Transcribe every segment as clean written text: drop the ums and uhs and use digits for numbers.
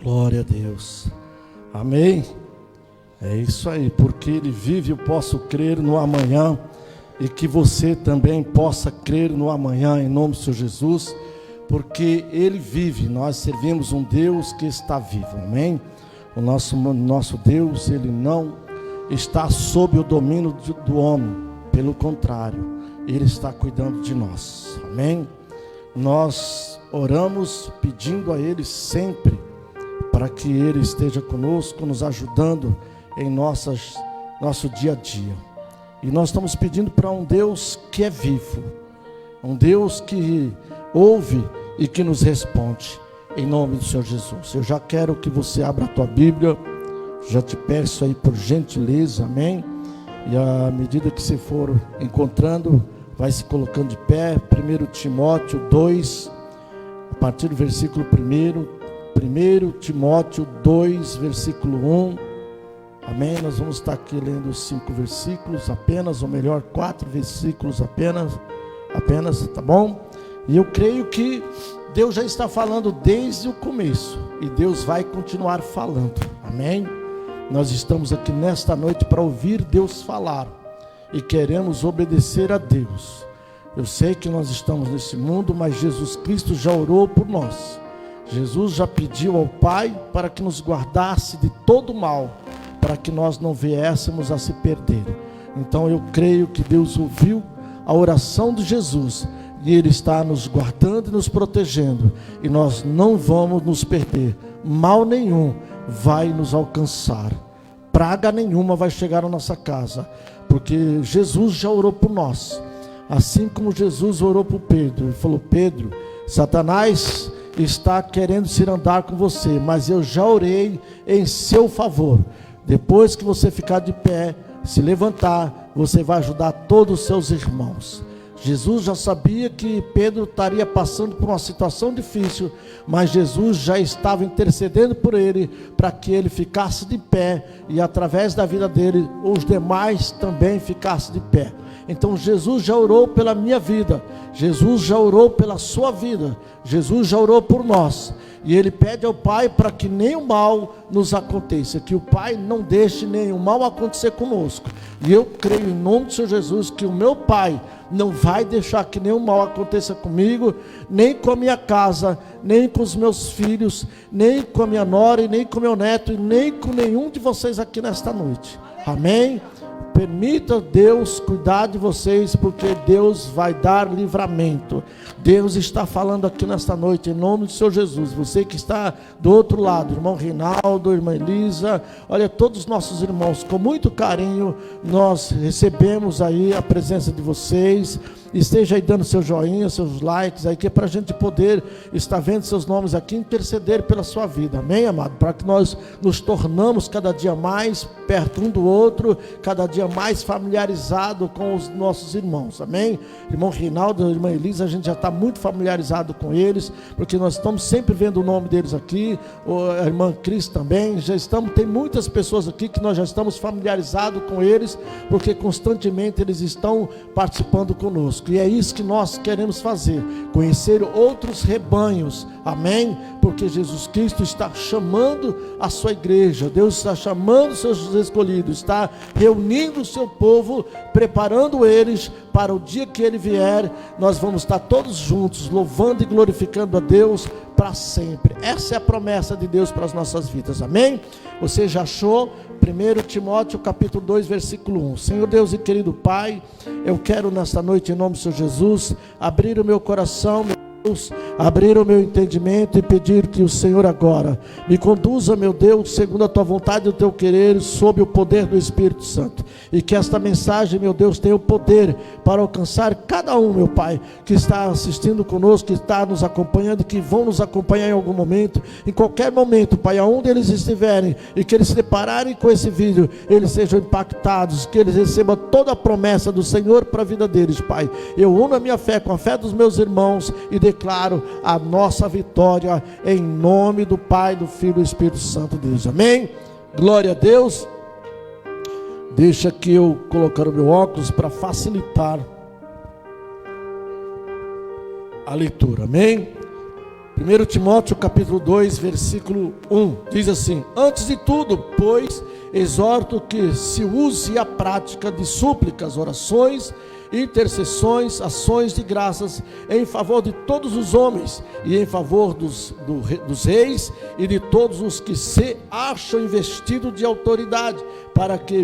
Glória a Deus. Amém? É isso aí, porque Ele vive, eu posso crer no amanhã, e que você também possa crer no amanhã, em nome do Senhor Jesus, porque Ele vive. Nós servimos um Deus que está vivo, amém? O nosso Deus, Ele não está sob o domínio do homem, pelo contrário, Ele está cuidando de nós, amém? Nós oramos pedindo a Ele sempre, para que Ele esteja conosco, nos ajudando em nosso dia a dia. E nós estamos pedindo para um Deus que é vivo, um Deus que ouve e que nos responde, em nome do Senhor Jesus. Eu já quero que você abra a tua Bíblia, já te peço aí por gentileza, amém? E à medida que você for encontrando, vai se colocando de pé. 1 Timóteo 2, a partir do versículo 1 Timóteo 2, versículo 1, amém? Nós vamos estar aqui lendo os 5 versículos apenas, ou melhor, 4 versículos apenas, tá bom? E eu creio que Deus já está falando desde o começo, e Deus vai continuar falando, amém? Nós estamos aqui nesta noite para ouvir Deus falar, e queremos obedecer a Deus. Eu sei que nós estamos nesse mundo, mas Jesus Cristo já orou por nós. Jesus já pediu ao Pai para que nos guardasse de todo mal, para que nós não viéssemos a se perder. Então eu creio que Deus ouviu a oração de Jesus, e Ele está nos guardando e nos protegendo, e nós não vamos nos perder. Mal nenhum vai nos alcançar, praga nenhuma vai chegar à nossa casa, porque Jesus já orou por nós. Assim como Jesus orou por Pedro, Ele falou: Pedro, Satanás está querendo se andar com você, mas eu já orei em seu favor. Depois que você ficar de pé, se levantar, você vai ajudar todos os seus irmãos. Jesus já sabia que Pedro estaria passando por uma situação difícil, mas Jesus já estava intercedendo por ele, para que ele ficasse de pé, e através da vida dele, os demais também ficassem de pé. Então Jesus já orou pela minha vida, Jesus já orou pela sua vida, Jesus já orou por nós, e Ele pede ao Pai para que nenhum mal nos aconteça, que o Pai não deixe nenhum mal acontecer conosco. E eu creio em nome do Senhor Jesus que o meu Pai não vai deixar que nenhum mal aconteça comigo, nem com a minha casa, nem com os meus filhos, nem com a minha nora, e nem com o meu neto, e nem com nenhum de vocês aqui nesta noite, amém? Permita Deus cuidar de vocês, porque Deus vai dar livramento. Deus está falando aqui nesta noite, em nome do Senhor Jesus. Você que está do outro lado, irmão Reinaldo, irmã Elisa, olha, todos os nossos irmãos, com muito carinho, nós recebemos aí a presença de vocês. Esteja aí dando seu joinha, seus likes aí, que é para a gente poder estar vendo seus nomes aqui, interceder pela sua vida, amém, amado? Para que nós nos tornamos cada dia mais perto um do outro, cada dia mais familiarizado com os nossos irmãos, amém? Irmão Reinaldo, irmã Elisa, a gente já está muito familiarizado com eles, porque nós estamos sempre vendo o nome deles aqui. A irmã Cris também, tem muitas pessoas aqui que nós já estamos familiarizados com eles, porque constantemente eles estão participando conosco. E é isso que nós queremos fazer, conhecer outros rebanhos, amém? Porque Jesus Cristo está chamando a sua igreja, Deus está chamando os seus escolhidos, está reunindo o seu povo, preparando eles para o dia que Ele vier. Nós vamos estar todos juntos, louvando e glorificando a Deus para sempre. Essa é a promessa de Deus para as nossas vidas, amém? Você já achou? 1 Timóteo capítulo 2, versículo 1. Senhor Deus e querido Pai, eu quero nesta noite, em nome do Senhor Jesus, abrir o meu coração, meu Deus, abrir o meu entendimento e pedir que o Senhor agora me conduza, meu Deus, segundo a tua vontade e o teu querer, sob o poder do Espírito Santo, e que esta mensagem, meu Deus, tenha o poder para alcançar cada um, meu Pai, que está assistindo conosco, que está nos acompanhando, que vão nos acompanhar em algum momento, em qualquer momento, Pai, aonde eles estiverem, e que eles se depararem com esse vídeo, eles sejam impactados, que eles recebam toda a promessa do Senhor para a vida deles, Pai. Eu uno a minha fé com a fé dos meus irmãos e declaro a nossa vitória em nome do Pai, do Filho e do Espírito Santo de Deus, amém? Glória a Deus. Deixa que eu colocar o meu óculos para facilitar a leitura, amém? 1 Timóteo capítulo 2, versículo 1, diz assim: antes de tudo, pois, exorto que se use a prática de súplicas, orações, intercessões, ações de graças em favor de todos os homens e em favor dos reis e de todos os que se acham investidos de autoridade, para que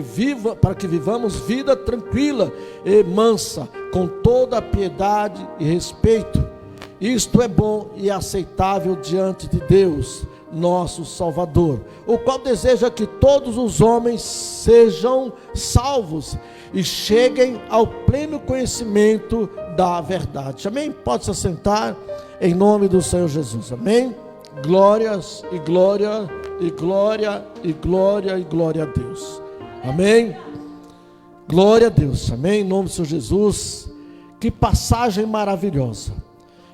vivamos vida tranquila e mansa, com toda a piedade e respeito. Isto é bom e aceitável diante de Deus, nosso Salvador, o qual deseja que todos os homens sejam salvos e cheguem ao pleno conhecimento da verdade. Amém? Pode se assentar em nome do Senhor Jesus. Amém? Glórias e glória e glória e glória e glória a Deus. Amém? Glória a Deus. Amém? Em nome do Senhor Jesus. Que passagem maravilhosa.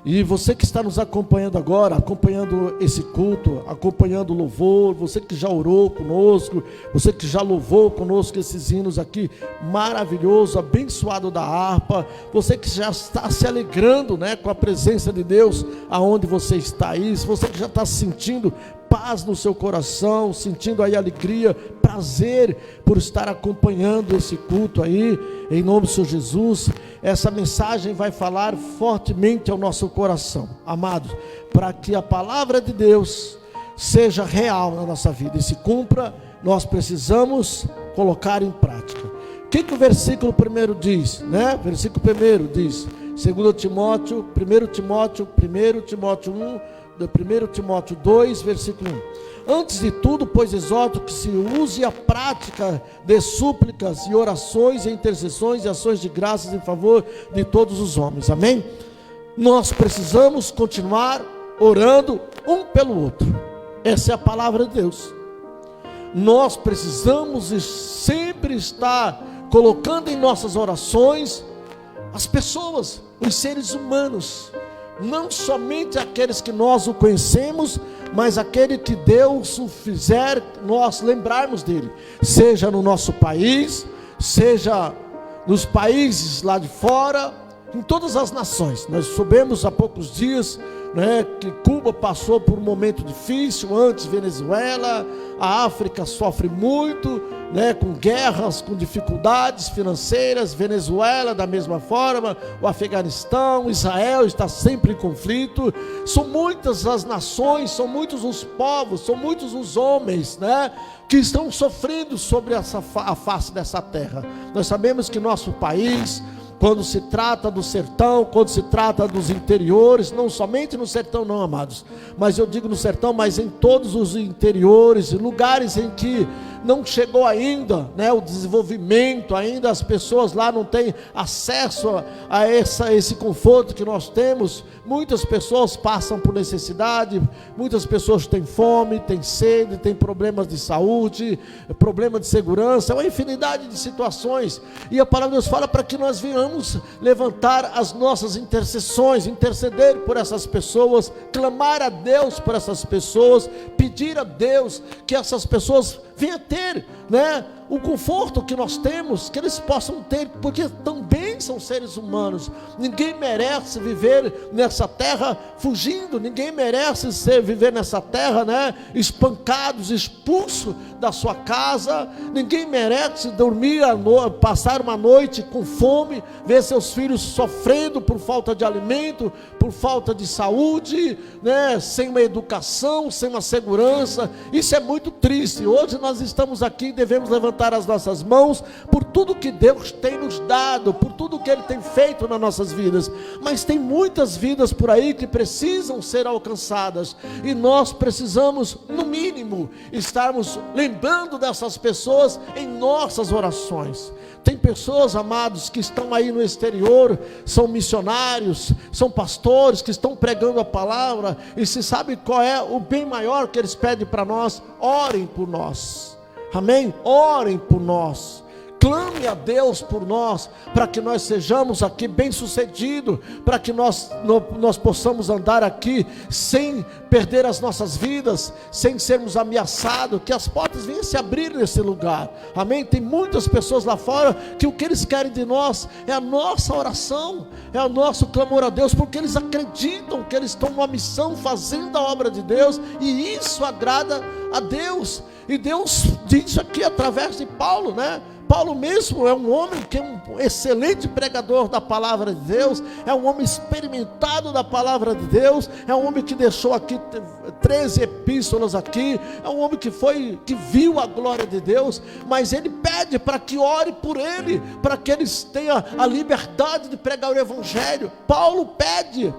E você que está nos acompanhando agora, acompanhando esse culto, acompanhando o louvor, você que já orou conosco, você que já louvou conosco esses hinos aqui, maravilhoso, abençoado da harpa, você que já está se alegrando, né, com a presença de Deus, aonde você está aí, você que já está sentindo paz no seu coração, sentindo aí alegria, prazer por estar acompanhando esse culto aí, em nome do Senhor Jesus. Essa mensagem vai falar fortemente ao nosso coração, amados, para que a palavra de Deus seja real na nossa vida e se cumpra. Nós precisamos colocar em prática. O que o versículo 1 diz, né? Versículo 1 diz, 2 Timóteo, 1 Timóteo 1, 1 Timóteo 2, versículo 1. Antes de tudo, pois, exorto que se use a prática de súplicas e orações e intercessões e ações de graças em favor de todos os homens. Amém? Nós precisamos continuar orando um pelo outro. Essa é a palavra de Deus. Nós precisamos sempre estar colocando em nossas orações as pessoas, os seres humanos, não somente aqueles que nós o conhecemos, mas aquele que Deus o fizer nós lembrarmos dele, seja no nosso país, seja nos países lá de fora, em todas as nações. Nós soubemos há poucos dias, né, que Cuba passou por um momento difícil, antes Venezuela, a África sofre muito, né, com guerras, com dificuldades financeiras, Venezuela da mesma forma, o Afeganistão, Israel está sempre em conflito. São muitas as nações, são muitos os povos, são muitos os homens, né, que estão sofrendo sobre a face dessa terra. Nós sabemos que nosso país, quando se trata do sertão, quando se trata dos interiores, não somente no sertão não, amados, mas eu digo no sertão, mas em todos os interiores, lugares em que não chegou ainda, né, o desenvolvimento, ainda as pessoas lá não têm acesso a esse conforto que nós temos. Muitas pessoas passam por necessidade, muitas pessoas têm fome, têm sede, têm problemas de saúde, problema de segurança, uma infinidade de situações, e a palavra de Deus fala para que nós venhamos levantar as nossas intercessões, interceder por essas pessoas, clamar a Deus por essas pessoas, pedir a Deus que essas pessoas venham ter, né, o conforto que nós temos, que eles possam ter, porque também são seres humanos. Ninguém merece viver nessa terra fugindo, ninguém merece viver nessa terra, né, espancados, expulso da sua casa. Ninguém merece dormir passar uma noite com fome, ver seus filhos sofrendo por falta de alimento, por falta de saúde, né, sem uma educação, sem uma segurança. Isso é muito triste. Hoje nós estamos aqui e devemos levantar as nossas mãos por tudo que Deus tem nos dado, por tudo que Ele tem feito nas nossas vidas, mas tem muitas vidas por aí que precisam ser alcançadas, e nós precisamos, no mínimo, estarmos lembrando dessas pessoas em nossas orações. Tem pessoas, amados, que estão aí no exterior, são missionários, são pastores que estão pregando a palavra, e se sabe qual é o bem maior que eles pedem para nós? Orem por nós. Amém? Orem por nós, clame a Deus por nós, para que nós sejamos aqui bem-sucedidos, para que nós possamos andar aqui sem perder as nossas vidas, sem sermos ameaçados, que as portas venham se abrir nesse lugar, amém? Tem muitas pessoas lá fora, que o que eles querem de nós, é a nossa oração, é o nosso clamor a Deus, porque eles acreditam que eles estão numa missão, fazendo a obra de Deus, e isso agrada a Deus, e Deus diz aqui através de Paulo, né? Paulo mesmo é um homem que é um excelente pregador da palavra de Deus, é um homem experimentado da palavra de Deus, é um homem que deixou aqui 13 epístolas aqui, é um homem que viu a glória de Deus, mas ele pede para que ore por ele, para que eles tenham a liberdade de pregar o evangelho. Paulo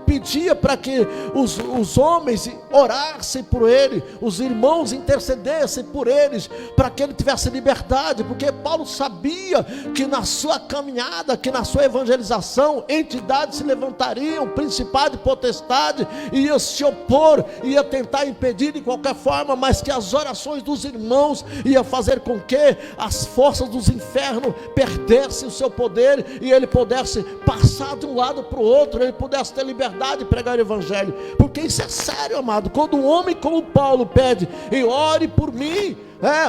pedia para que os homens orassem por ele, os irmãos intercedessem por eles, para que ele tivesse liberdade, porque Paulo sabia que na sua caminhada, que na sua evangelização, entidades se levantariam, principado e potestade, ia se opor, ia tentar impedir de qualquer forma, mas que as orações dos irmãos ia fazer com que as forças dos infernos perdessem o seu poder, e ele pudesse passar de um lado para o outro, ele pudesse ter liberdade de pregar o evangelho, porque isso é sério, amado. Quando um homem como Paulo pede, e ore por mim,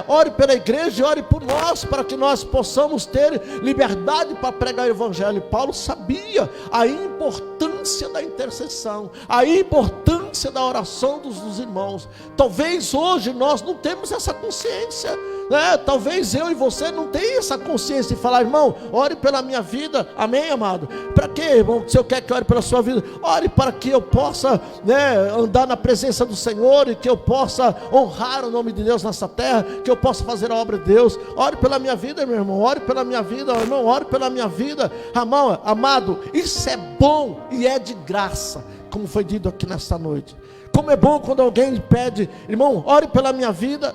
ore pela igreja e ore por nós, para que nós possamos ter liberdade para pregar o evangelho. Paulo sabia a importância da intercessão, a importância da oração dos irmãos. Talvez hoje nós não temos essa consciência, talvez eu e você não tenham essa consciência de falar: irmão, ore pela minha vida, amém, amado? Para quê, irmão? Se eu quero que ore pela sua vida, ore para que eu possa andar na presença do Senhor, e que eu possa honrar o nome de Deus nessa terra, que eu possa fazer a obra de Deus. Ore pela minha vida, meu irmão, ore pela minha vida, irmão, ore pela minha vida, amado, isso é bom e é de graça, como foi dito aqui nesta noite. Como é bom quando alguém pede: irmão, ore pela minha vida.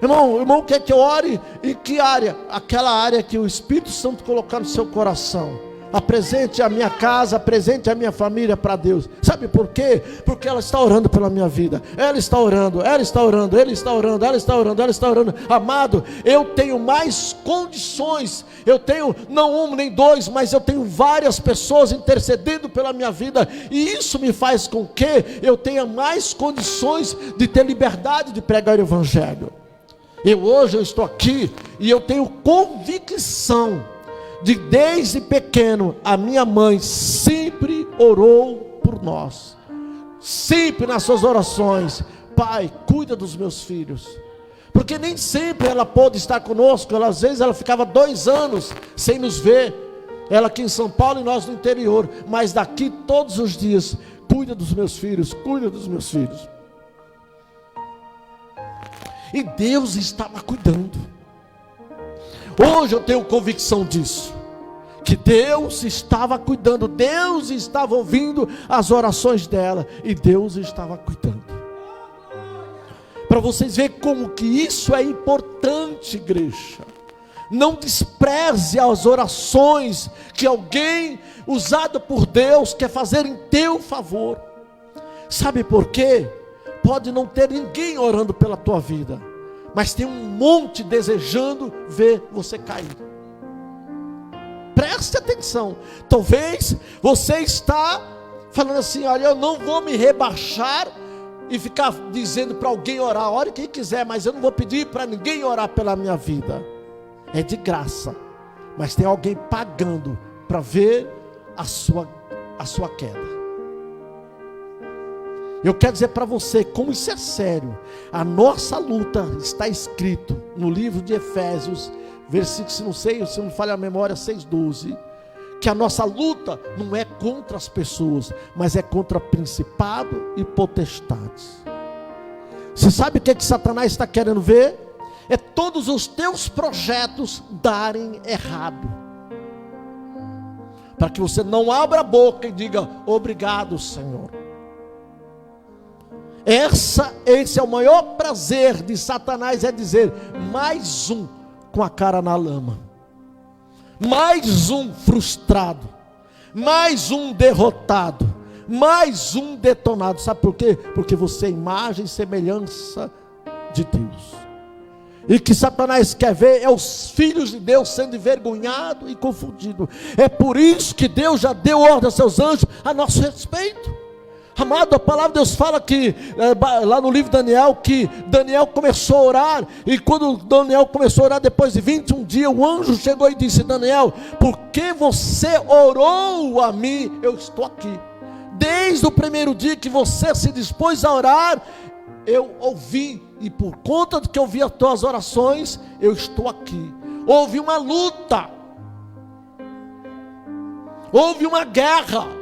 Irmão, quer que eu ore? Em que área? Aquela área que o Espírito Santo colocar no seu coração. Apresente a minha casa, apresente a minha família para Deus. Sabe por quê? Porque ela está orando pela minha vida. Ela está orando, ela está orando, ele está orando, ela está orando, ela está orando. Amado, eu tenho mais condições. Eu tenho não um nem dois, mas eu tenho várias pessoas intercedendo pela minha vida, e isso me faz com que eu tenha mais condições de ter liberdade de pregar o evangelho. Hoje eu estou aqui e eu tenho convicção de desde pequeno a minha mãe sempre orou por nós, sempre nas suas orações: Pai, cuida dos meus filhos. Porque nem sempre ela pôde estar conosco, às vezes ela ficava 2 anos sem nos ver, ela aqui em São Paulo e nós no interior, mas daqui todos os dias: cuida dos meus filhos, cuida dos meus filhos. E Deus estava cuidando. Hoje eu tenho convicção disso, que Deus estava cuidando, Deus estava ouvindo as orações dela, e Deus estava cuidando. Para vocês verem como que isso é importante, igreja. Não despreze as orações que alguém usado por Deus quer fazer em teu favor. Sabe por quê? Pode não ter ninguém orando pela tua vida, mas tem um monte desejando ver você cair. Preste atenção. Talvez você está falando assim: olha, eu não vou me rebaixar e ficar dizendo para alguém orar. Ore quem quiser, mas eu não vou pedir para ninguém orar pela minha vida. É de graça, mas tem alguém pagando para ver a sua queda. Eu quero dizer para você como isso é sério. A nossa luta está escrito no livro de Efésios, versículo, se não me falha a memória, 6:12, que a nossa luta não é contra as pessoas, mas é contra principado e potestades. Você sabe o que Satanás está querendo ver? É todos os teus projetos darem errado, para que você não abra a boca e diga: obrigado, Senhor. Esse é o maior prazer de Satanás, é dizer: mais um com a cara na lama, mais um frustrado, mais um derrotado, mais um detonado. Sabe por quê? Porque você é imagem e semelhança de Deus. e que Satanás quer ver é os filhos de Deus sendo envergonhados e confundidos. É por isso que Deus já deu ordem a seus anjos a nosso respeito. Amado, a palavra de Deus fala que, lá no livro de Daniel, que Daniel começou a orar, e quando Daniel começou a orar, depois de 21 dias, o anjo chegou e disse: Daniel, porque você orou a mim, eu estou aqui. Desde o primeiro dia que você se dispôs a orar, eu ouvi, e por conta de que eu ouvi as tuas orações, eu estou aqui. Houve uma luta, houve uma guerra.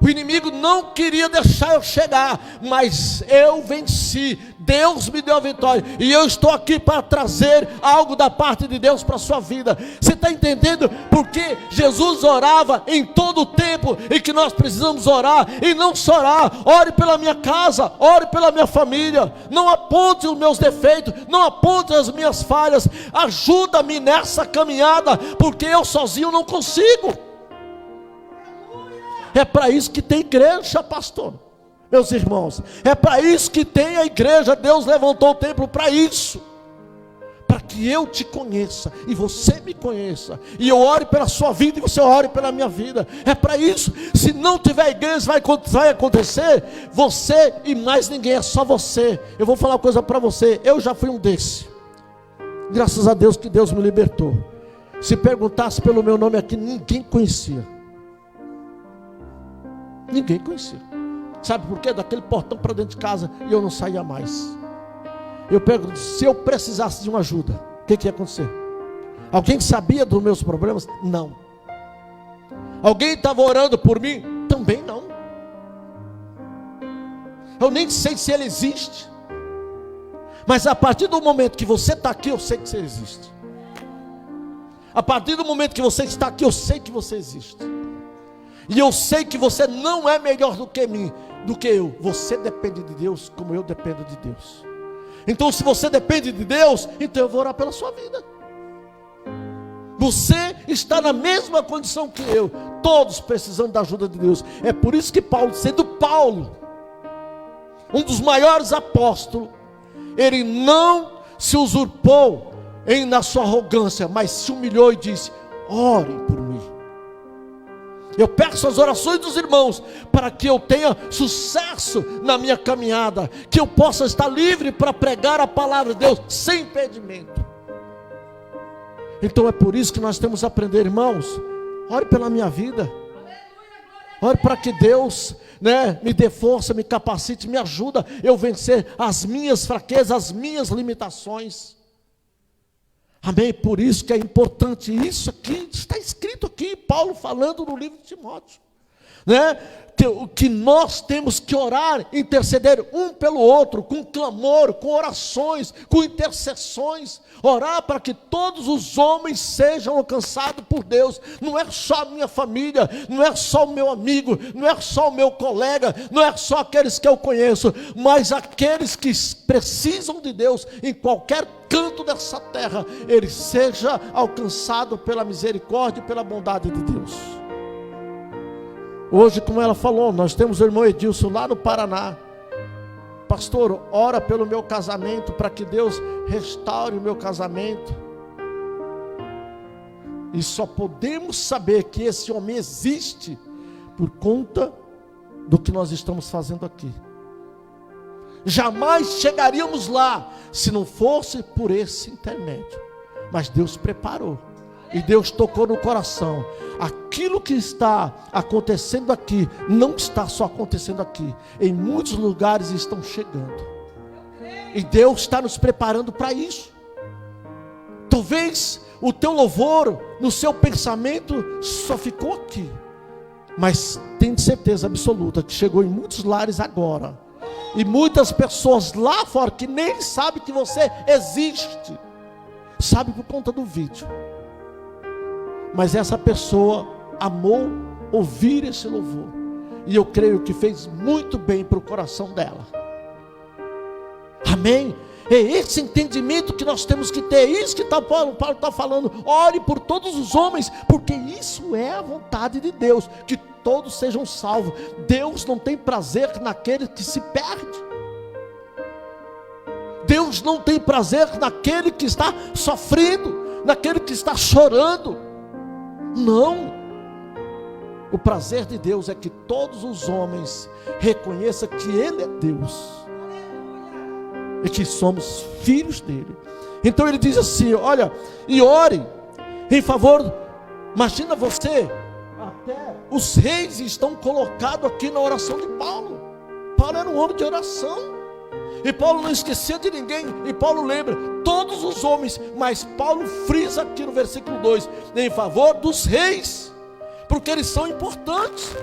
O inimigo não queria deixar eu chegar, mas eu venci. Deus me deu a vitória, e eu estou aqui para trazer algo da parte de Deus para a sua vida. Você está entendendo porque Jesus orava em todo o tempo, e que nós precisamos orar, e não só orar. Ore pela minha casa, ore pela minha família, não aponte os meus defeitos, não aponte as minhas falhas, ajuda-me nessa caminhada, porque eu sozinho não consigo. É para isso que tem igreja, pastor, meus irmãos. É para isso que tem a igreja. Deus levantou o templo para isso, para que eu te conheça e você me conheça, e eu ore pela sua vida e você ore pela minha vida. É para isso. Se não tiver igreja, vai acontecer você e mais ninguém, é só você. Eu vou falar uma coisa para você, eu já fui um desse. Graças a Deus que Deus me libertou. Se perguntasse pelo meu nome aqui, ninguém conhecia. Ninguém conhecia. Sabe por quê? Daquele portão para dentro de casa, e eu não saía mais. Eu pergunto, se eu precisasse de uma ajuda, o que ia acontecer? Alguém sabia dos meus problemas? Não. Alguém estava orando por mim? Também não. Eu nem sei se ele existe. Mas a partir do momento que você está aqui, eu sei que você existe. A partir do momento que você está aqui, eu sei que você existe. E eu sei que você não é melhor do que mim, do que eu. Você depende de Deus como eu dependo de Deus. Então, se você depende de Deus, então eu vou orar pela sua vida. Você está na mesma condição que eu. Todos precisamos da ajuda de Deus. É por isso que Paulo, sendo Paulo um dos maiores apóstolos, ele não se usurpou na sua arrogância, mas se humilhou e disse: orem por mim. Eu peço as orações dos irmãos, para que eu tenha sucesso na minha caminhada, que eu possa estar livre para pregar a palavra de Deus, sem impedimento. Então é por isso que nós temos que aprender, irmãos. Ore pela minha vida, ore para que Deus, me dê força, me capacite, me ajuda eu vencer as minhas fraquezas, as minhas limitações. Amém? Por isso que é importante isso aqui, está escrito aqui, Paulo falando no livro de Timóteo, que nós temos que orar, interceder um pelo outro, com clamor, com orações, com intercessões, orar para que todos os homens sejam alcançados por Deus. Não é só a minha família, não é só o meu amigo, não é só o meu colega, não é só aqueles que eu conheço, mas aqueles que precisam de Deus em qualquer canto dessa terra, ele seja alcançado pela misericórdia e pela bondade de Deus. Hoje, como ela falou, nós temos o irmão Edilson lá no Paraná. Pastor, ora pelo meu casamento, para que Deus restaure o meu casamento. E só podemos saber que esse homem existe por conta do que nós estamos fazendo aqui. Jamais chegaríamos lá se não fosse por esse intermédio. Mas Deus preparou. E Deus tocou no coração. Aquilo que está acontecendo aqui, não está só acontecendo aqui. Em muitos lugares estão chegando. E Deus está nos preparando para isso. Talvez o teu louvor, no seu pensamento, só ficou aqui. Mas tenho certeza absoluta que chegou em muitos lares agora. E muitas pessoas lá fora que nem sabem que você existe. Sabe por conta do vídeo. Mas essa pessoa amou ouvir esse louvor. E eu creio que fez muito bem para o coração dela. Amém? É esse entendimento que nós temos que ter. É isso que Paulo está falando. Ore por todos os homens, porque isso é a vontade de Deus, que todos sejam salvos. Deus não tem prazer naquele que se perde. Deus Deus não tem prazer naquele que está sofrendo, naquele que está chorando. Não. O prazer de Deus é que todos os homens reconheçam que Ele é Deus e que somos filhos dele. Então ele diz assim: olha, e ore em favor. Imagina você, até os reis estão colocados aqui na oração de Paulo. Paulo era um homem de oração, e Paulo não esquecia de ninguém, e Paulo lembra todos os homens, mas Paulo frisa aqui no versículo 2, em favor dos reis, porque eles são importantes,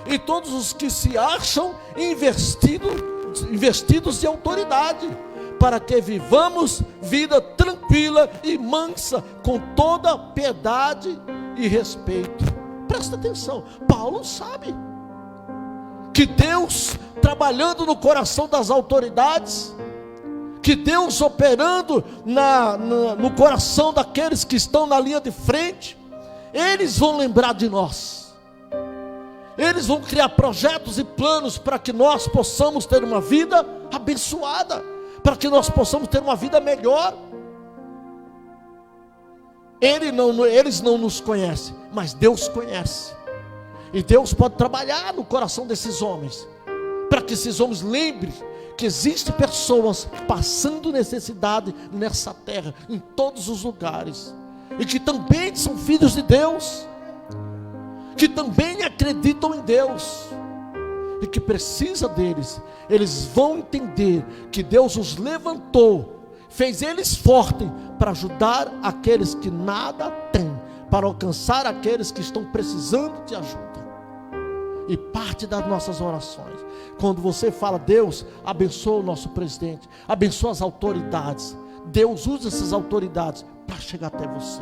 e todos os que se acham investidos de autoridade, para que vivamos vida tranquila e mansa, com toda piedade e respeito. Presta atenção, Paulo sabe que Deus trabalhando no coração das autoridades, que Deus operando no coração daqueles que estão na linha de frente, eles vão lembrar de nós, eles vão criar projetos e planos para que nós possamos ter uma vida abençoada, para que nós possamos ter uma vida melhor. Eles não nos conhecem, mas Deus conhece, e Deus pode trabalhar no coração desses homens, para que esses homens lembrem que existem pessoas passando necessidade nessa terra, em todos os lugares, e que também são filhos de Deus, que também acreditam em Deus, e que precisa deles. Eles vão entender que Deus os levantou, fez eles fortes, para ajudar aqueles que nada têm, para alcançar aqueles que estão precisando de ajuda. E parte das nossas orações, quando você fala: Deus abençoa o nosso presidente, abençoa as autoridades, Deus usa essas autoridades para chegar até você.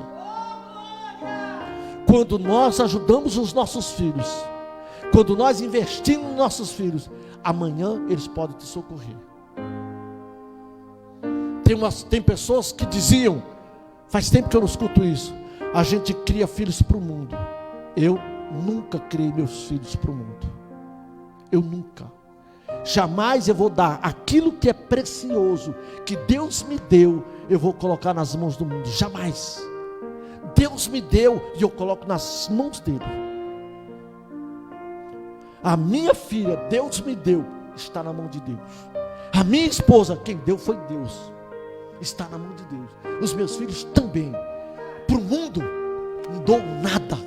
Quando nós ajudamos os nossos filhos, quando nós investimos nos nossos filhos, amanhã eles podem te socorrer. Tem pessoas que diziam, faz tempo que eu não escuto isso: a gente cria filhos para o mundo. Eu nunca criei meus filhos para o mundo. Eu nunca. Jamais eu vou dar aquilo que é precioso, que Deus me deu, eu vou colocar nas mãos do mundo. Jamais. Deus me deu e eu coloco nas mãos dele. A minha filha, Deus me deu, está na mão de Deus. A minha esposa, quem deu foi Deus, está na mão de Deus. Os meus filhos também. Para o mundo não dou nada,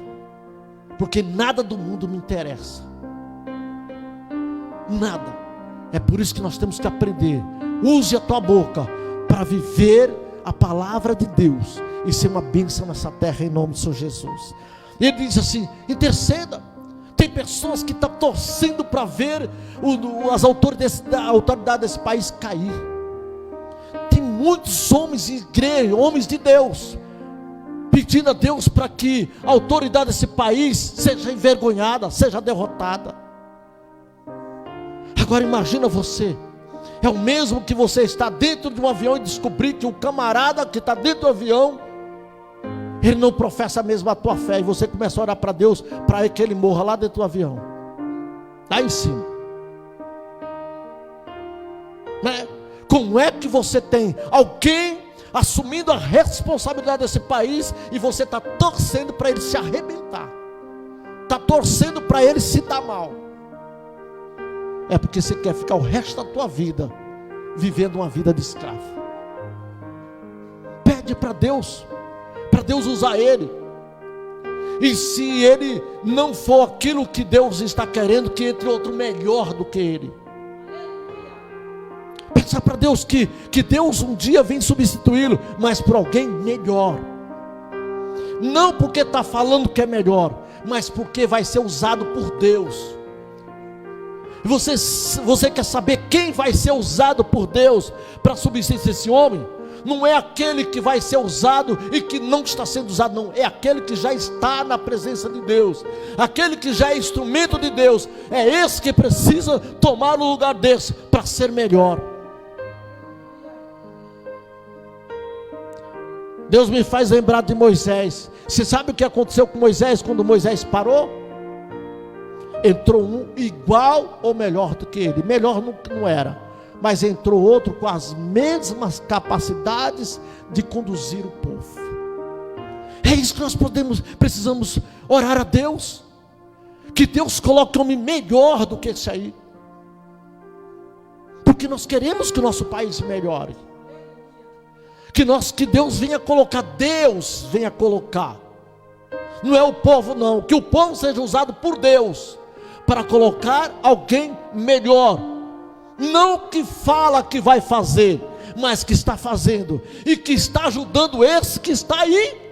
porque nada do mundo me interessa. Nada. É por isso que nós temos que aprender. Use a tua boca para viver a palavra de Deus e ser uma bênção nessa terra, em nome do Senhor Jesus. Ele diz assim: interceda. Tem pessoas que estão torcendo para ver as autoridades desse país cair. Tem muitos homens de igreja, homens de Deus, pedindo a Deus para que a autoridade desse país seja envergonhada, seja derrotada. Agora imagina você, é o mesmo que você está dentro de um avião e descobrir que o camarada que está dentro do avião, ele não professa mesmo a tua fé, e você começa a orar para Deus, para que ele morra lá dentro do avião, lá em cima, né? Como é que você tem alguém assumindo a responsabilidade desse país, e você está torcendo para ele se arrebentar, está torcendo para ele se dar mal? É porque você quer ficar o resto da tua vida vivendo uma vida de escravo. Pede para Deus usar ele. E se ele não for aquilo que Deus está querendo, que entre outro melhor do que ele. Peça para Deus que Deus um dia venha substituí-lo, mas por alguém melhor. Não porque está falando que é melhor, mas porque vai ser usado por Deus. Você quer saber quem vai ser usado por Deus para substituir esse homem? Não é aquele que vai ser usado e que não está sendo usado, não. É aquele que já está na presença de Deus, aquele que já é instrumento de Deus. É esse que precisa tomar o lugar desse para ser melhor. Deus me faz lembrar de Moisés. Você sabe o que aconteceu com Moisés quando Moisés parou? Entrou um igual ou melhor do que ele. Melhor não era, mas entrou outro com as mesmas capacidades de conduzir o povo. É isso que nós precisamos orar a Deus, que Deus coloque um homem melhor do que esse aí, porque nós queremos que o nosso país melhore, que Deus venha colocar, não é o povo não, que o povo seja usado por Deus, para colocar alguém melhor, não que fala que vai fazer, mas que está fazendo, e que está ajudando esse que está aí.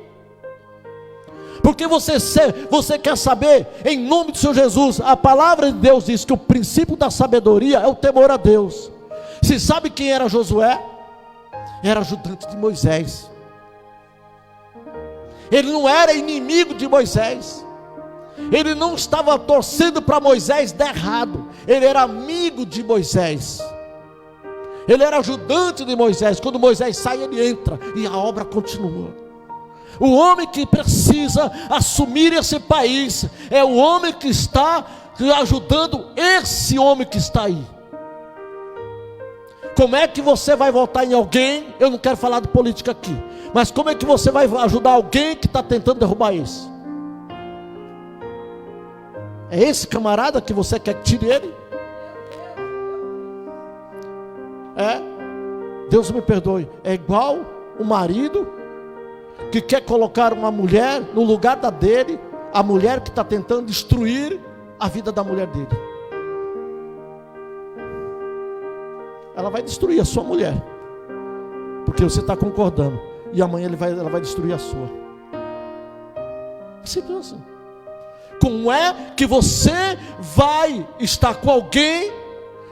Porque você quer saber, em nome do Senhor Jesus, a palavra de Deus diz que o princípio da sabedoria é o temor a Deus. Você sabe quem era Josué? Era ajudante de Moisés. Ele não era inimigo de Moisés, ele não estava torcendo para Moisés dar errado, ele era amigo de Moisés, ele era ajudante de Moisés. Quando Moisés sai, ele entra e a obra continua. O homem que precisa assumir esse país é o homem que está ajudando esse homem que está aí. Como é que você vai votar em alguém? Eu não quero falar de política aqui, mas como é que você vai ajudar alguém que está tentando derrubar isso? É esse camarada que você quer que tire ele? Deus me perdoe, é igual o marido que quer colocar uma mulher no lugar da dele, a mulher que está tentando destruir a vida da mulher dele. Ela vai destruir a sua mulher, porque você está concordando, e amanhã ela vai destruir a sua. Simples assim. Como é que você vai estar com alguém,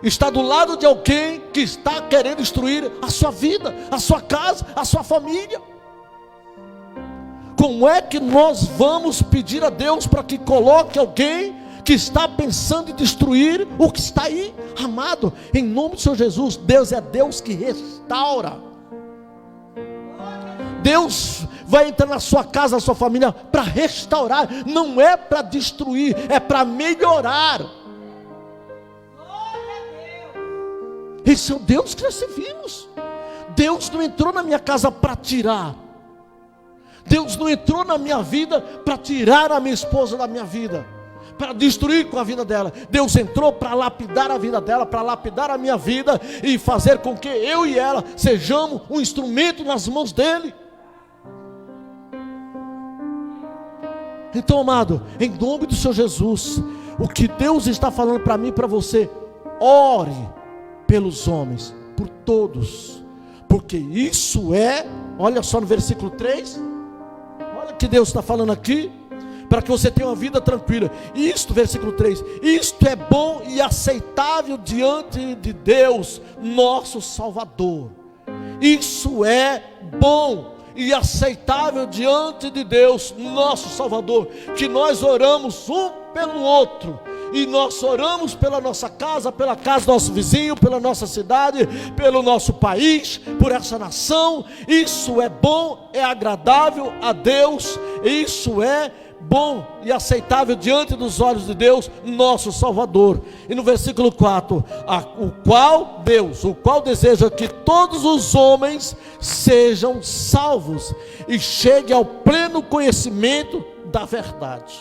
está do lado de alguém que está querendo destruir a sua vida, a sua casa, a sua família? Como é que nós vamos pedir a Deus para que coloque alguém que está pensando em destruir o que está aí? Amado, em nome do Senhor Jesus, Deus é Deus que restaura. Deus vai entrar na sua casa, na sua família, para restaurar, não é para destruir, é para melhorar. Esse é o Deus que nós servimos. Deus não entrou na minha casa para tirar, Deus não entrou na minha vida para tirar a minha esposa da minha vida, para destruir com a vida dela. Deus entrou para lapidar a vida dela, para lapidar a minha vida, e fazer com que eu e ela sejamos um instrumento nas mãos dele. Então, amado, em nome do Senhor Jesus, o que Deus está falando para mim e para você: ore pelos homens, por todos, porque isso é, olha só no versículo 3, olha o que Deus está falando aqui, para que você tenha uma vida tranquila. Isto, versículo 3, isto é bom e aceitável diante de Deus, nosso Salvador. Isso é bom e aceitável diante de Deus, nosso Salvador, que nós oramos um pelo outro, e nós oramos pela nossa casa, pela casa do nosso vizinho, pela nossa cidade, pelo nosso país, por essa nação. Isso é bom, é agradável a Deus, isso é bom e aceitável diante dos olhos de Deus, nosso Salvador. E no versículo 4, o qual deseja que todos os homens sejam salvos e cheguem ao pleno conhecimento da verdade.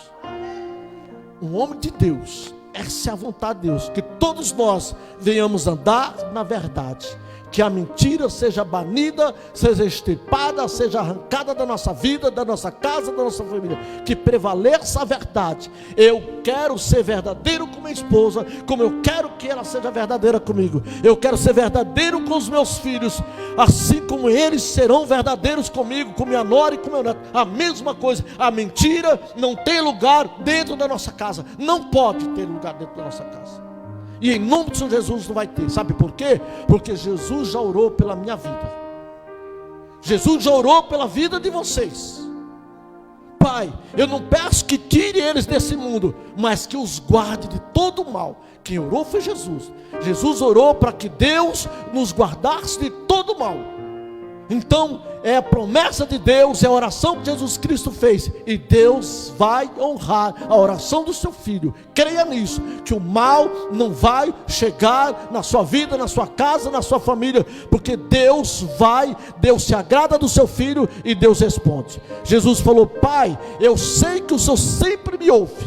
Um homem de Deus, essa é a vontade de Deus, que todos nós venhamos andar na verdade, que a mentira seja banida, seja extirpada, seja arrancada da nossa vida, da nossa casa, da nossa família, que prevaleça a verdade. Eu quero ser verdadeiro com minha esposa, como eu quero que ela seja verdadeira comigo. Eu quero ser verdadeiro com os meus filhos, assim como eles serão verdadeiros comigo, com minha nora e com meu neto. A mesma coisa. A mentira não tem lugar dentro da nossa casa, não pode ter lugar dentro da nossa casa. E em nome de Jesus não vai ter. Sabe por quê? Porque Jesus já orou pela minha vida. Jesus já orou pela vida de vocês. Pai, eu não peço que tire eles desse mundo, mas que os guarde de todo o mal. Quem orou foi Jesus. Jesus orou para que Deus nos guardasse de todo o mal. Então é a promessa de Deus, é a oração que Jesus Cristo fez, e Deus vai honrar a oração do seu filho. Creia nisso, que o mal não vai chegar na sua vida, na sua casa, na sua família, porque Deus se agrada do seu filho e Deus responde. Jesus falou: Pai, eu sei que o Senhor sempre me ouve.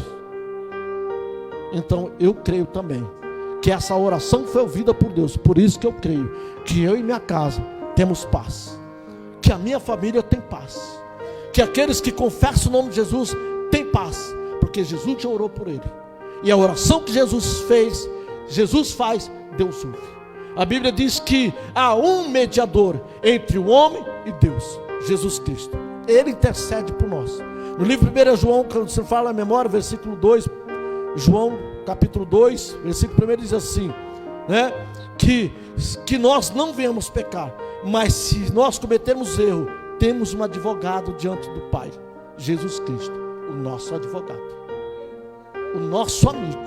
Então eu creio também que essa oração foi ouvida por Deus. Por isso que eu creio que eu e minha casa temos paz, que a minha família tem paz, que aqueles que confessam o nome de Jesus têm paz, porque Jesus já orou por ele, e a oração que Jesus faz, Deus ouve. A Bíblia diz que há um mediador entre o homem e Deus, Jesus Cristo. Ele intercede por nós. No livro 1 João, quando você fala a memória, versículo 2, João capítulo 2, versículo 1 diz assim, né? Que nós não venhamos pecar, mas se nós cometermos erro, temos um advogado diante do Pai, Jesus Cristo, o nosso advogado, o nosso amigo,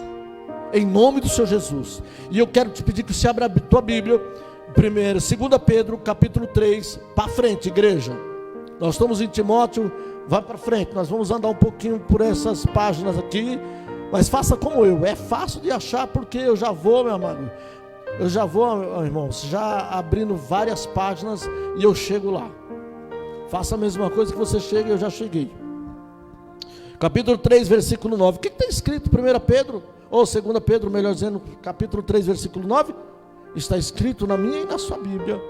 em nome do Senhor Jesus. E eu quero te pedir que você abra a tua Bíblia, 2 Pedro capítulo 3, para frente, igreja. Nós estamos em Timóteo, vai para frente, nós vamos andar um pouquinho por essas páginas aqui, mas faça como eu, é fácil de achar, porque eu já vou, meu amado, irmãos, já abrindo várias páginas e eu chego lá. Faça a mesma coisa que você chega, eu já cheguei. Capítulo 3, versículo 9. O que está escrito? 1 Pedro, ou 2 Pedro, melhor dizendo, capítulo 3, versículo 9. Está escrito na minha e na sua Bíblia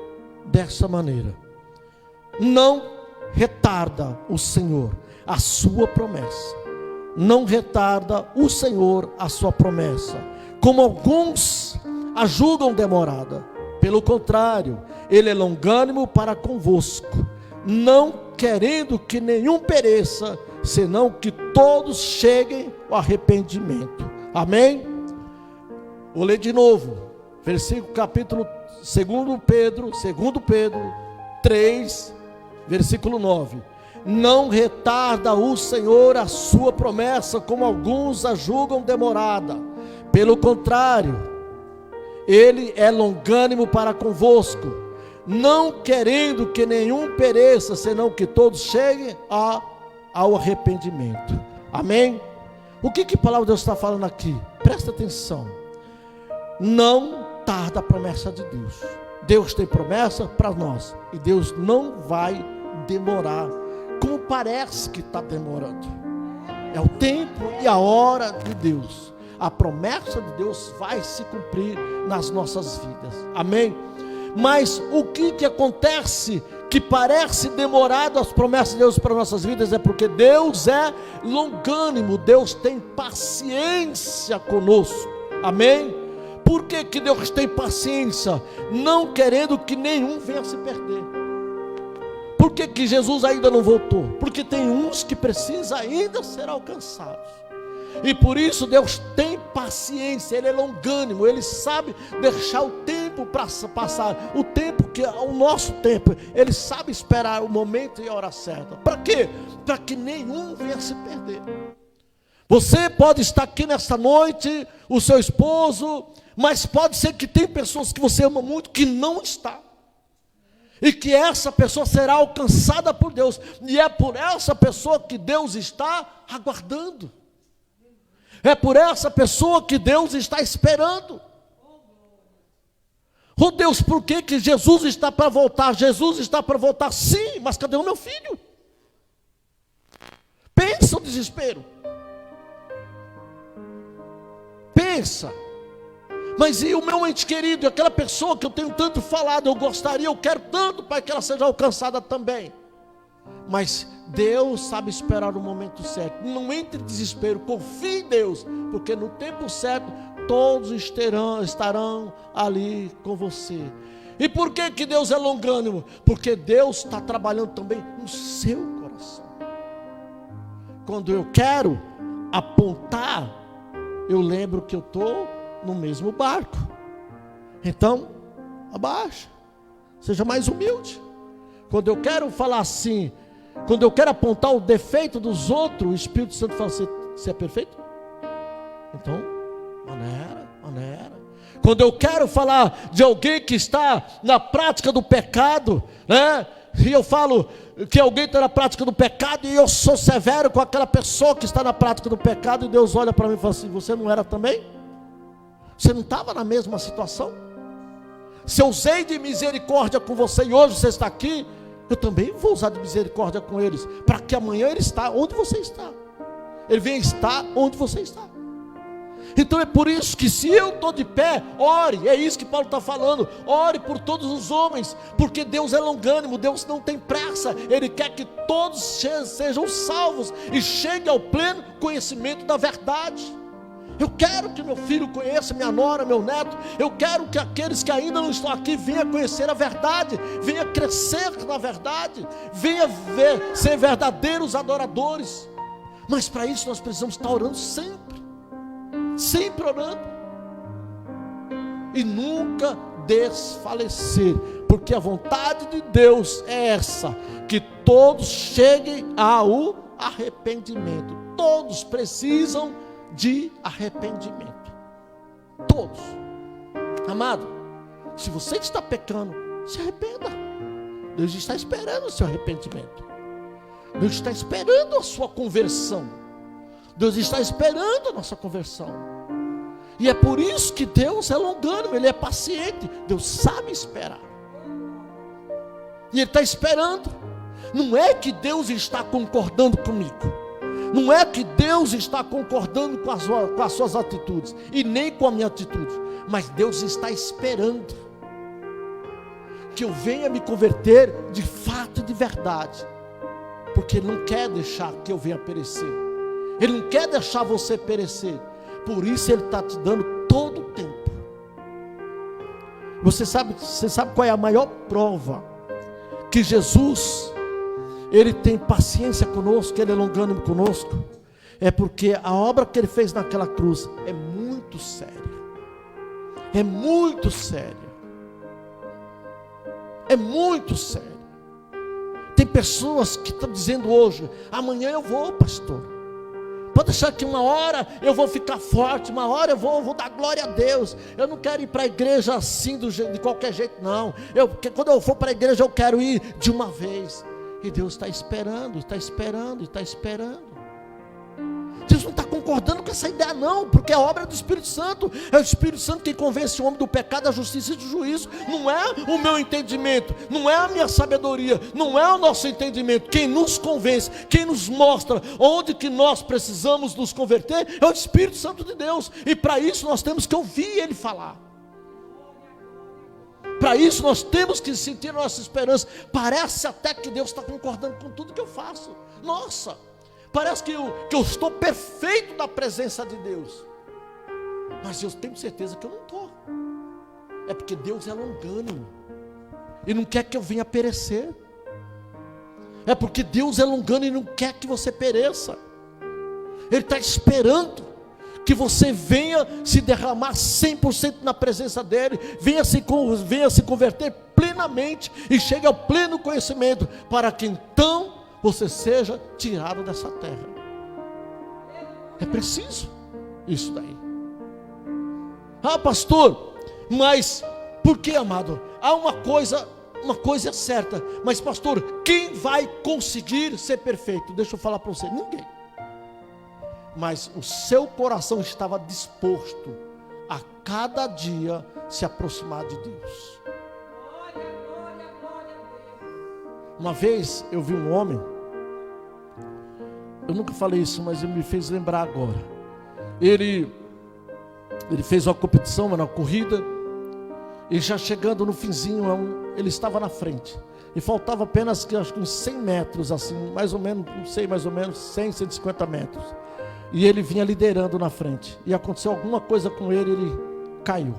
dessa maneira: não retarda o Senhor a sua promessa. Não retarda o Senhor a sua promessa, como alguns a julgam demorada. Pelo contrário, ele é longânimo para convosco, não querendo que nenhum pereça, senão que todos cheguem ao arrependimento. Amém? Vou ler de novo, versículo, capítulo 2 Pedro 3, versículo 9. Não retarda o Senhor a sua promessa, como alguns a julgam demorada. Pelo contrário, ele é longânimo para convosco, não querendo que nenhum pereça, senão que todos cheguem ao arrependimento. Amém? O que a palavra de Deus está falando aqui? Presta atenção. Não tarda a promessa de Deus. Deus tem promessa para nós, e Deus não vai demorar, como parece que está demorando. É o tempo e a hora de Deus. A promessa de Deus vai se cumprir nas nossas vidas. Amém? Mas o que acontece que parece demorado as promessas de Deus para nossas vidas? É porque Deus é longânimo, Deus tem paciência conosco. Amém? Por que Deus tem paciência? Não querendo que nenhum venha se perder. Por que Jesus ainda não voltou? Porque tem uns que precisam ainda ser alcançados. E por isso Deus tem paciência, Ele é longânimo, Ele sabe deixar o tempo para passar, o tempo que é o nosso tempo, Ele sabe esperar o momento e a hora certa. Para quê? Para que nenhum venha se perder. Você pode estar aqui nesta noite, o seu esposo, mas pode ser que tem pessoas que você ama muito que não está. E que essa pessoa será alcançada por Deus. E é por essa pessoa que Deus está aguardando. É por essa pessoa que Deus está esperando. Oh Deus, por que Jesus está para voltar? Jesus está para voltar, sim, mas cadê o meu filho? Pensa o desespero. Pensa. Mas e o meu ente querido, aquela pessoa que eu tenho tanto falado, eu quero tanto para que ela seja alcançada também. Mas Deus sabe esperar o momento certo. Não entre em desespero, confie em Deus, porque no tempo certo todos estarão ali com você. E por que Deus é longânimo? Porque Deus está trabalhando também no seu coração. Quando eu quero apontar, eu lembro que eu estou no mesmo barco. Então, abaixa, seja mais humilde. Quando eu quero falar assim, quando eu quero apontar o defeito dos outros, o Espírito Santo fala: você é perfeito? Então, maneira. Quando eu quero falar de alguém que está na prática do pecado, né? e eu falo que alguém está na prática do pecado, e eu sou severo com aquela pessoa que está na prática do pecado, e Deus olha para mim e fala assim: você não era também? Você não estava na mesma situação? Se eu usei de misericórdia com você e hoje você está aqui, eu também vou usar de misericórdia com eles, para que amanhã ele está onde você está, ele venha estar onde você está. Então é por isso que, se eu estou de pé, ore. É isso que Paulo está falando: ore por todos os homens, porque Deus é longânimo, Deus não tem pressa, Ele quer que todos sejam salvos e cheguem ao pleno conhecimento da verdade. Eu quero que meu filho conheça, minha nora, meu neto. Eu quero que aqueles que ainda não estão aqui venham conhecer a verdade, venham crescer na verdade, venham ser verdadeiros adoradores. Mas para isso nós precisamos estar orando sempre orando, e nunca desfalecer, porque a vontade de Deus é essa, que todos cheguem ao arrependimento. Todos precisam de arrependimento, todos. Amado, se você está pecando, se arrependa. Deus está esperando o seu arrependimento, Deus está esperando a sua conversão, Deus está esperando a nossa conversão. E é por isso que Deus é longânimo, Ele é paciente, Deus sabe esperar, e Ele está esperando. Não é que Deus está concordando comigo, não é que Deus está concordando com as suas atitudes, e nem com a minha atitude, mas Deus está esperando que eu venha me converter de fato e de verdade, porque Ele não quer deixar que eu venha perecer, Ele não quer deixar você perecer. Por isso Ele está te dando todo o tempo. Você sabe qual é a maior prova que Jesus, Ele tem paciência conosco, que Ele é longânimo conosco? É porque a obra que Ele fez naquela cruz é muito séria. É muito séria. É muito séria. Tem pessoas que estão dizendo hoje: amanhã eu vou, pastor. Pode deixar que uma hora eu vou ficar forte, uma hora eu vou dar glória a Deus. Eu não quero ir para a igreja assim, de qualquer jeito, não. Quando eu for para a igreja, eu quero ir de uma vez. E Deus está esperando, está esperando, está esperando. Deus não está concordando com essa ideia, não, porque é obra do Espírito Santo. É o Espírito Santo quem convence o homem do pecado, da justiça e do juízo. Não é o meu entendimento, não é a minha sabedoria, não é o nosso entendimento. Quem nos convence, quem nos mostra onde que nós precisamos nos converter, é o Espírito Santo de Deus. E para isso nós temos que ouvir Ele falar. Para isso nós temos que sentir a nossa esperança. Parece até que Deus está concordando com tudo que eu faço. Nossa, parece que eu estou perfeito na presença de Deus, mas eu tenho certeza que eu não estou. É porque Deus é longânimo e não quer que eu venha perecer. É porque Deus é longânimo e não quer que você pereça. Ele está esperando que você venha se derramar 100% na presença dEle, venha se converter plenamente e chegue ao pleno conhecimento, para que então você seja tirado dessa terra. É preciso isso daí. Ah, pastor, mas por que, amado? Há uma coisa é certa, mas pastor, quem vai conseguir ser perfeito? Deixa eu falar para você: ninguém. Mas o seu coração estava disposto a cada dia se aproximar de Deus. Uma vez eu vi um homem, eu nunca falei isso, mas ele me fez lembrar agora. Ele fez uma competição, uma corrida, e já chegando no finzinho, ele estava na frente, e faltava apenas, acho que uns 100 metros, assim, mais ou menos, não sei, mais ou menos 100, 150 metros, e ele vinha liderando na frente, e aconteceu alguma coisa com ele, ele caiu,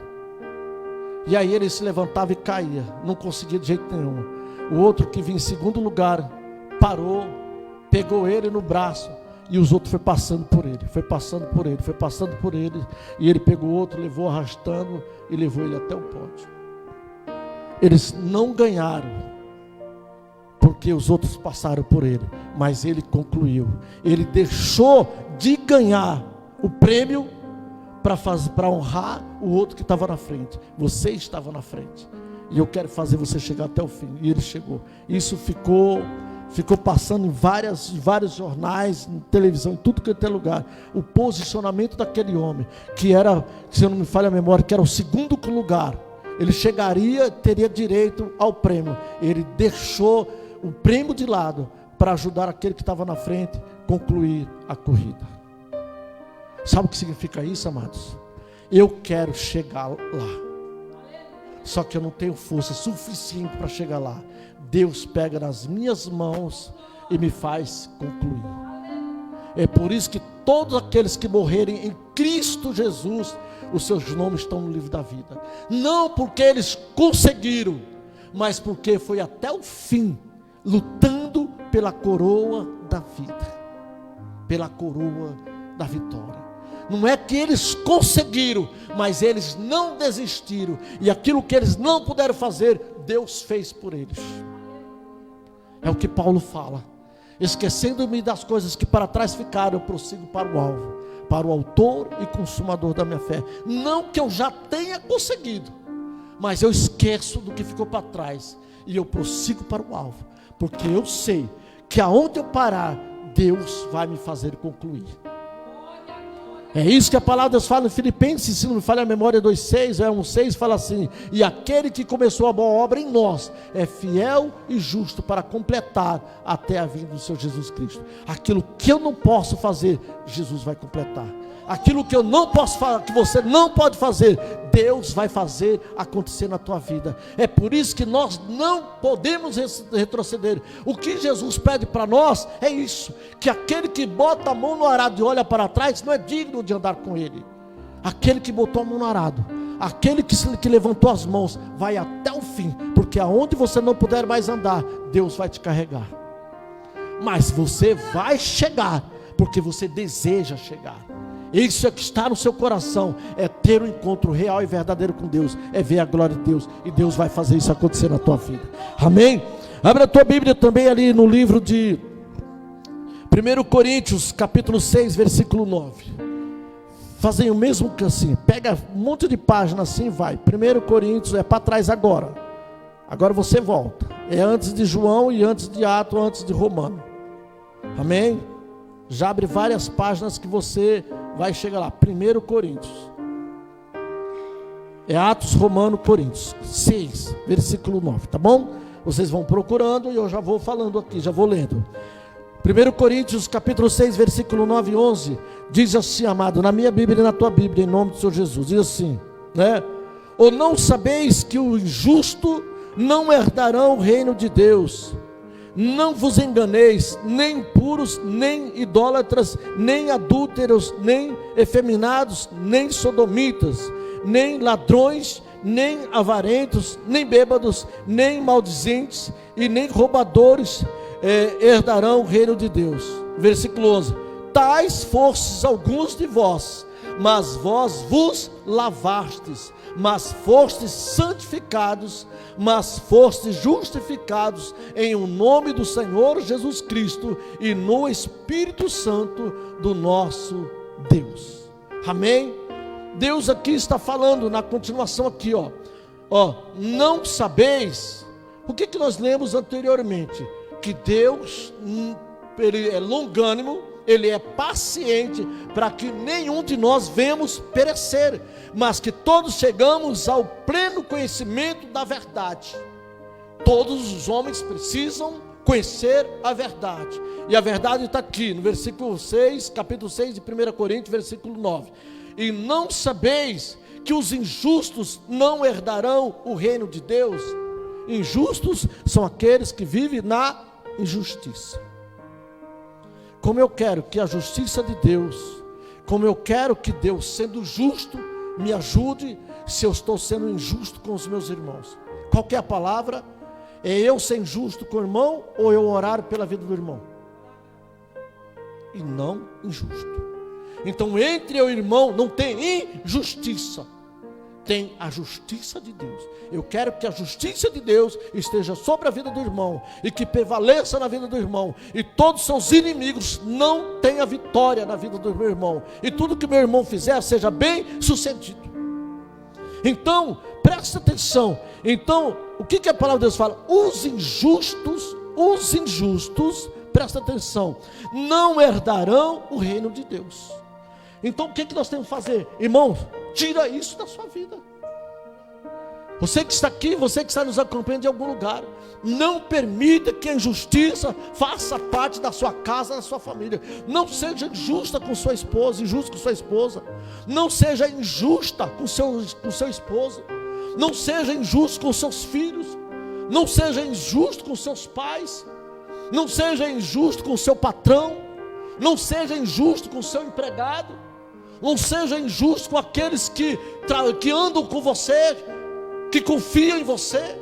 e aí ele se levantava e caía, não conseguia de jeito nenhum. O outro que vinha em segundo lugar parou, pegou ele no braço, e os outros foi passando por ele, e ele pegou o outro, levou arrastando e levou ele até o pódio. Eles não ganharam porque os outros passaram por ele, mas ele concluiu. Ele deixou de ganhar o prêmio para honrar o outro que estava na frente. Você estava na frente, e eu quero fazer você chegar até o fim. E ele chegou. Isso ficou passando em vários jornais, em televisão, em tudo que é lugar. O posicionamento daquele homem, que era, se eu não me falha a memória, que era o segundo lugar. Ele chegaria, teria direito ao prêmio. Ele deixou o prêmio de lado para ajudar aquele que estava na frente a concluir a corrida. Sabe o que significa isso, amados? Eu quero chegar lá. Só que eu não tenho força suficiente para chegar lá. Deus pega nas minhas mãos e me faz concluir. É por isso que todos aqueles que morrerem em Cristo Jesus, os seus nomes estão no livro da vida. Não porque eles conseguiram, mas porque foi até o fim, lutando pela coroa da vida, pela coroa da vitória. Não é que eles conseguiram, mas eles não desistiram. E aquilo que eles não puderam fazer, Deus fez por eles. É o que Paulo fala. Esquecendo-me das coisas que para trás ficaram, eu prossigo para o alvo, para o autor e consumador da minha fé. Não que eu já tenha conseguido, mas eu esqueço do que ficou para trás e eu prossigo para o alvo, porque eu sei que aonde eu parar, Deus vai me fazer concluir. É isso que a palavra de Deus fala em Filipenses, se não me falha a memória, 2,6, 1,6, fala assim: e aquele que começou a boa obra em nós, é fiel e justo para completar até a vinda do Senhor Jesus Cristo. Aquilo que eu não posso fazer, Jesus vai completar. Aquilo que eu não posso fazer, que você não pode fazer, Deus vai fazer acontecer na tua vida. É por isso que nós não podemos retroceder. O que Jesus pede para nós é isso: que aquele que bota a mão no arado e olha para trás, não é digno de andar com ele. Aquele que botou a mão no arado, aquele que levantou as mãos, vai até o fim, porque aonde você não puder mais andar, Deus vai te carregar. Mas você vai chegar, porque você deseja chegar. Isso é que está no seu coração, é ter um encontro real e verdadeiro com Deus, é ver a glória de Deus, e Deus vai fazer isso acontecer na tua vida. Amém? Abre a tua Bíblia também ali no livro de 1 Coríntios, capítulo 6, versículo 9. Fazem o mesmo que assim, pega um monte de página assim, vai. 1 Coríntios, é para trás agora. Agora você volta. É antes de João e antes de Atos, antes de Romano. Amém? Já abre várias páginas que você vai chegar lá. 1 Coríntios. É Atos, Romano, Coríntios 6, versículo 9, tá bom? Vocês vão procurando e eu já vou falando aqui, já vou lendo. 1 Coríntios, capítulo 6, versículo 9 e 11. Diz assim, amado, na minha Bíblia e na tua Bíblia, em nome do Senhor Jesus. Diz assim, né? Ou não sabeis que o injusto não herdarão o reino de Deus? Não vos enganeis, nem impuros, nem idólatras, nem adúlteros, nem efeminados, nem sodomitas, nem ladrões, nem avarentos, nem bêbados, nem maldizentes e nem roubadores herdarão o reino de Deus. Versículo 11. Tais fostes alguns de vós, mas vós vos lavastes, mas fostes santificados, mas fostes justificados em o nome do Senhor Jesus Cristo e no Espírito Santo do nosso Deus. Amém? Deus aqui está falando na continuação aqui, ó, não sabeis. O que nós lemos anteriormente? Que Deus, Ele é longânimo, Ele é paciente, para que nenhum de nós venhamos perecer, mas que todos chegamos ao pleno conhecimento da verdade. Todos os homens precisam conhecer a verdade, e a verdade está aqui no versículo 6, capítulo 6 de 1 Coríntios, versículo 9. E não sabeis que os injustos não herdarão o reino de Deus? Injustos são aqueles que vivem na injustiça. Como eu quero que a justiça de Deus, como eu quero que Deus, sendo justo, me ajude se eu estou sendo injusto com os meus irmãos. Qual que é a palavra? É eu ser injusto com o irmão ou eu orar pela vida do irmão? E não injusto. Então entre eu e o irmão não tem injustiça, tem a justiça de Deus. Eu quero que a justiça de Deus esteja sobre a vida do irmão e que prevaleça na vida do irmão, e todos os seus inimigos não tenham vitória na vida do meu irmão, e tudo que meu irmão fizer seja bem sucedido. Então presta atenção, Então, o que a palavra de Deus fala? Os injustos, presta atenção, não herdarão o reino de Deus. Então o que nós temos que fazer? Irmãos, tira isso da sua vida. Você que está aqui, você que está nos acompanhando de algum lugar, não permita que a injustiça faça parte da sua casa, da sua família. Não seja injusta com sua esposa, injusto com sua esposa. Não seja injusta com seu esposo. Não seja injusto com seus filhos. Não seja injusto com seus pais. Não seja injusto com o seu patrão. Não seja injusto com o seu empregado. Não seja injusto com aqueles que andam com você, que confiam em você.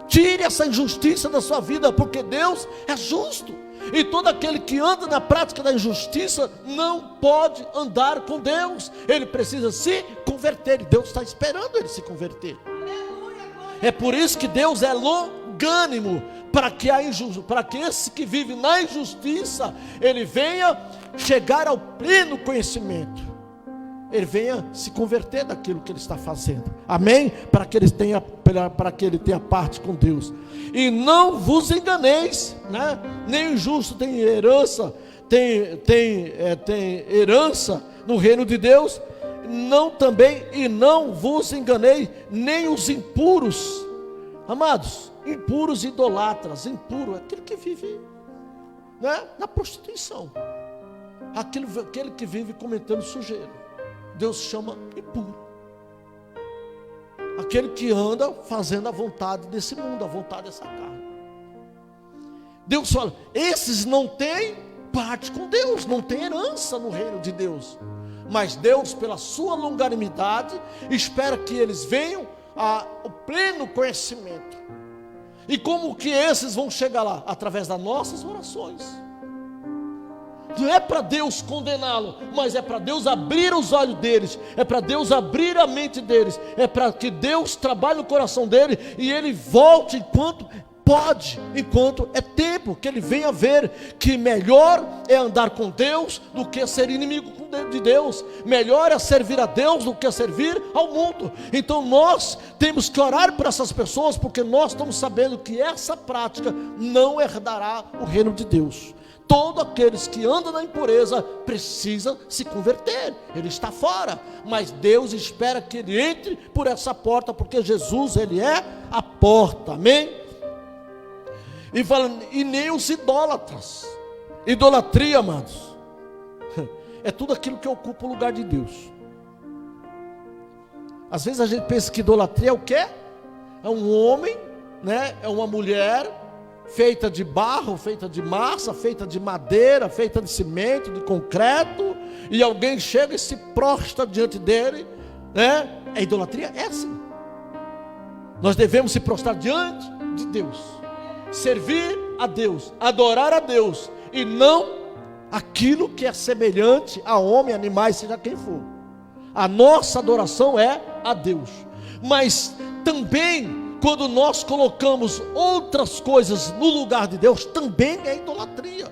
Tire essa injustiça da sua vida, porque Deus é justo. E todo aquele que anda na prática da injustiça não pode andar com Deus. Ele precisa se converter, e Deus está esperando ele se converter. É por isso que Deus é longânimo, para que esse que vive na injustiça, ele venha chegar ao pleno conhecimento. Ele venha se converter daquilo que ele está fazendo. Amém? Para que ele tenha parte com Deus. E não vos enganeis, né? Nem o justo tem herança, tem herança no reino de Deus. Não vos enganeis, nem os impuros. Amados, impuros, idolatras. Impuro é aquele que vive, né, na prostituição. Aquele que vive cometendo sujeira. Deus chama impuro. Aquele que anda fazendo a vontade desse mundo, a vontade dessa carne. Deus fala, esses não têm parte com Deus, não têm herança no reino de Deus. Mas Deus, pela sua longanimidade, espera que eles venham ao pleno conhecimento. E como que esses vão chegar lá? Através das nossas orações. Não é para Deus condená-lo, mas é para Deus abrir os olhos deles, é para Deus abrir a mente deles, é para que Deus trabalhe no coração dele e ele volte enquanto pode, enquanto é tempo, que ele venha ver que melhor é andar com Deus do que ser inimigo de Deus, melhor é servir a Deus do que servir ao mundo. Então nós temos que orar por essas pessoas, porque nós estamos sabendo que essa prática não herdará o reino de Deus. Todos aqueles que andam na impureza precisam se converter. Ele está fora, mas Deus espera que ele entre por essa porta, porque Jesus, ele é a porta, amém? E falando, e nem os idólatras. Idolatria, amados, é tudo aquilo que ocupa o lugar de Deus. Às vezes a gente pensa que idolatria é o quê? É um homem, né? É uma mulher feita de barro, feita de massa, feita de madeira, feita de cimento, de concreto, e alguém chega e se prostra diante dele, né? A idolatria é assim. Nós devemos se prostrar diante de Deus, servir a Deus, adorar a Deus, e não aquilo que é semelhante a homem, animais, seja quem for. A nossa adoração é a Deus. Mas também, quando nós colocamos outras coisas no lugar de Deus, também é idolatria.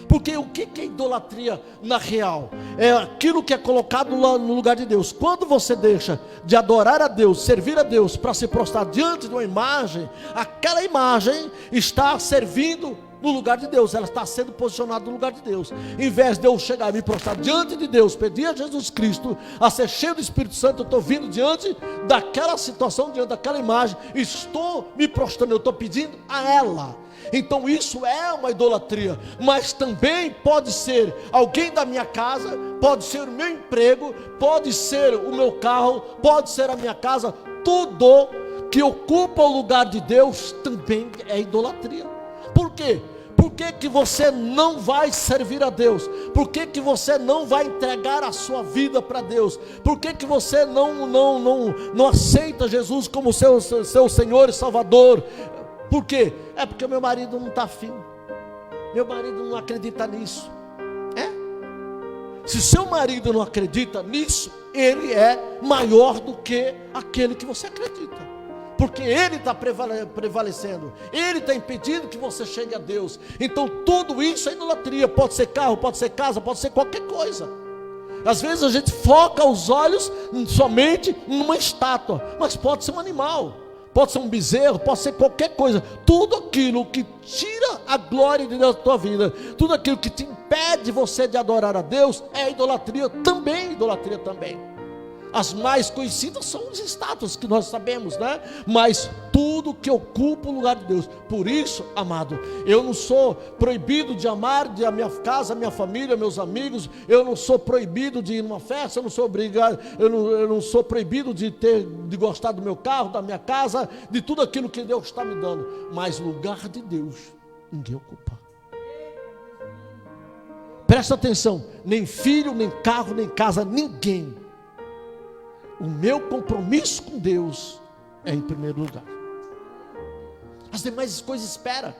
Porque o que é idolatria na real? É aquilo que é colocado lá no lugar de Deus. Quando você deixa de adorar a Deus, servir a Deus, para se prostrar diante de uma imagem, aquela imagem está servindo no lugar de Deus, ela está sendo posicionada no lugar de Deus. Em vez de eu chegar e me prostrar diante de Deus, pedir a Jesus Cristo a ser cheio do Espírito Santo, eu estou vindo diante daquela situação, diante daquela imagem, estou me prostrando, eu estou pedindo a ela. Então isso é uma idolatria. Mas também pode ser alguém da minha casa, pode ser o meu emprego, pode ser o meu carro, pode ser a minha casa. Tudo que ocupa o lugar de Deus também é idolatria. Por quê? Por que você não vai servir a Deus? Por que você não vai entregar a sua vida para Deus? Por que você não aceita Jesus como seu Senhor e Salvador? Por quê? É porque meu marido não está afim, meu marido não acredita nisso. Se seu marido não acredita nisso, ele é maior do que aquele que você acredita, porque ele está prevalecendo, ele está impedindo que você chegue a Deus. Então tudo isso é idolatria. Pode ser carro, pode ser casa, pode ser qualquer coisa. Às vezes a gente foca os olhos somente numa estátua, mas pode ser um animal, pode ser um bezerro, pode ser qualquer coisa. Tudo aquilo que tira a glória de Deus da tua vida, tudo aquilo que te impede você de adorar a Deus, é idolatria também, idolatria também. As mais conhecidas são os estátuas que nós sabemos, né? Mas tudo que ocupa o lugar de Deus. Por isso, amado, eu não sou proibido de amar a minha casa, a minha família, meus amigos. Eu não sou proibido de ir numa festa. Eu não sou obrigado. Eu não sou proibido de gostar do meu carro, da minha casa, de tudo aquilo que Deus está me dando. Mas lugar de Deus ninguém ocupa. Presta atenção. Nem filho, nem carro, nem casa, ninguém. O meu compromisso com Deus é em primeiro lugar. As demais coisas espera.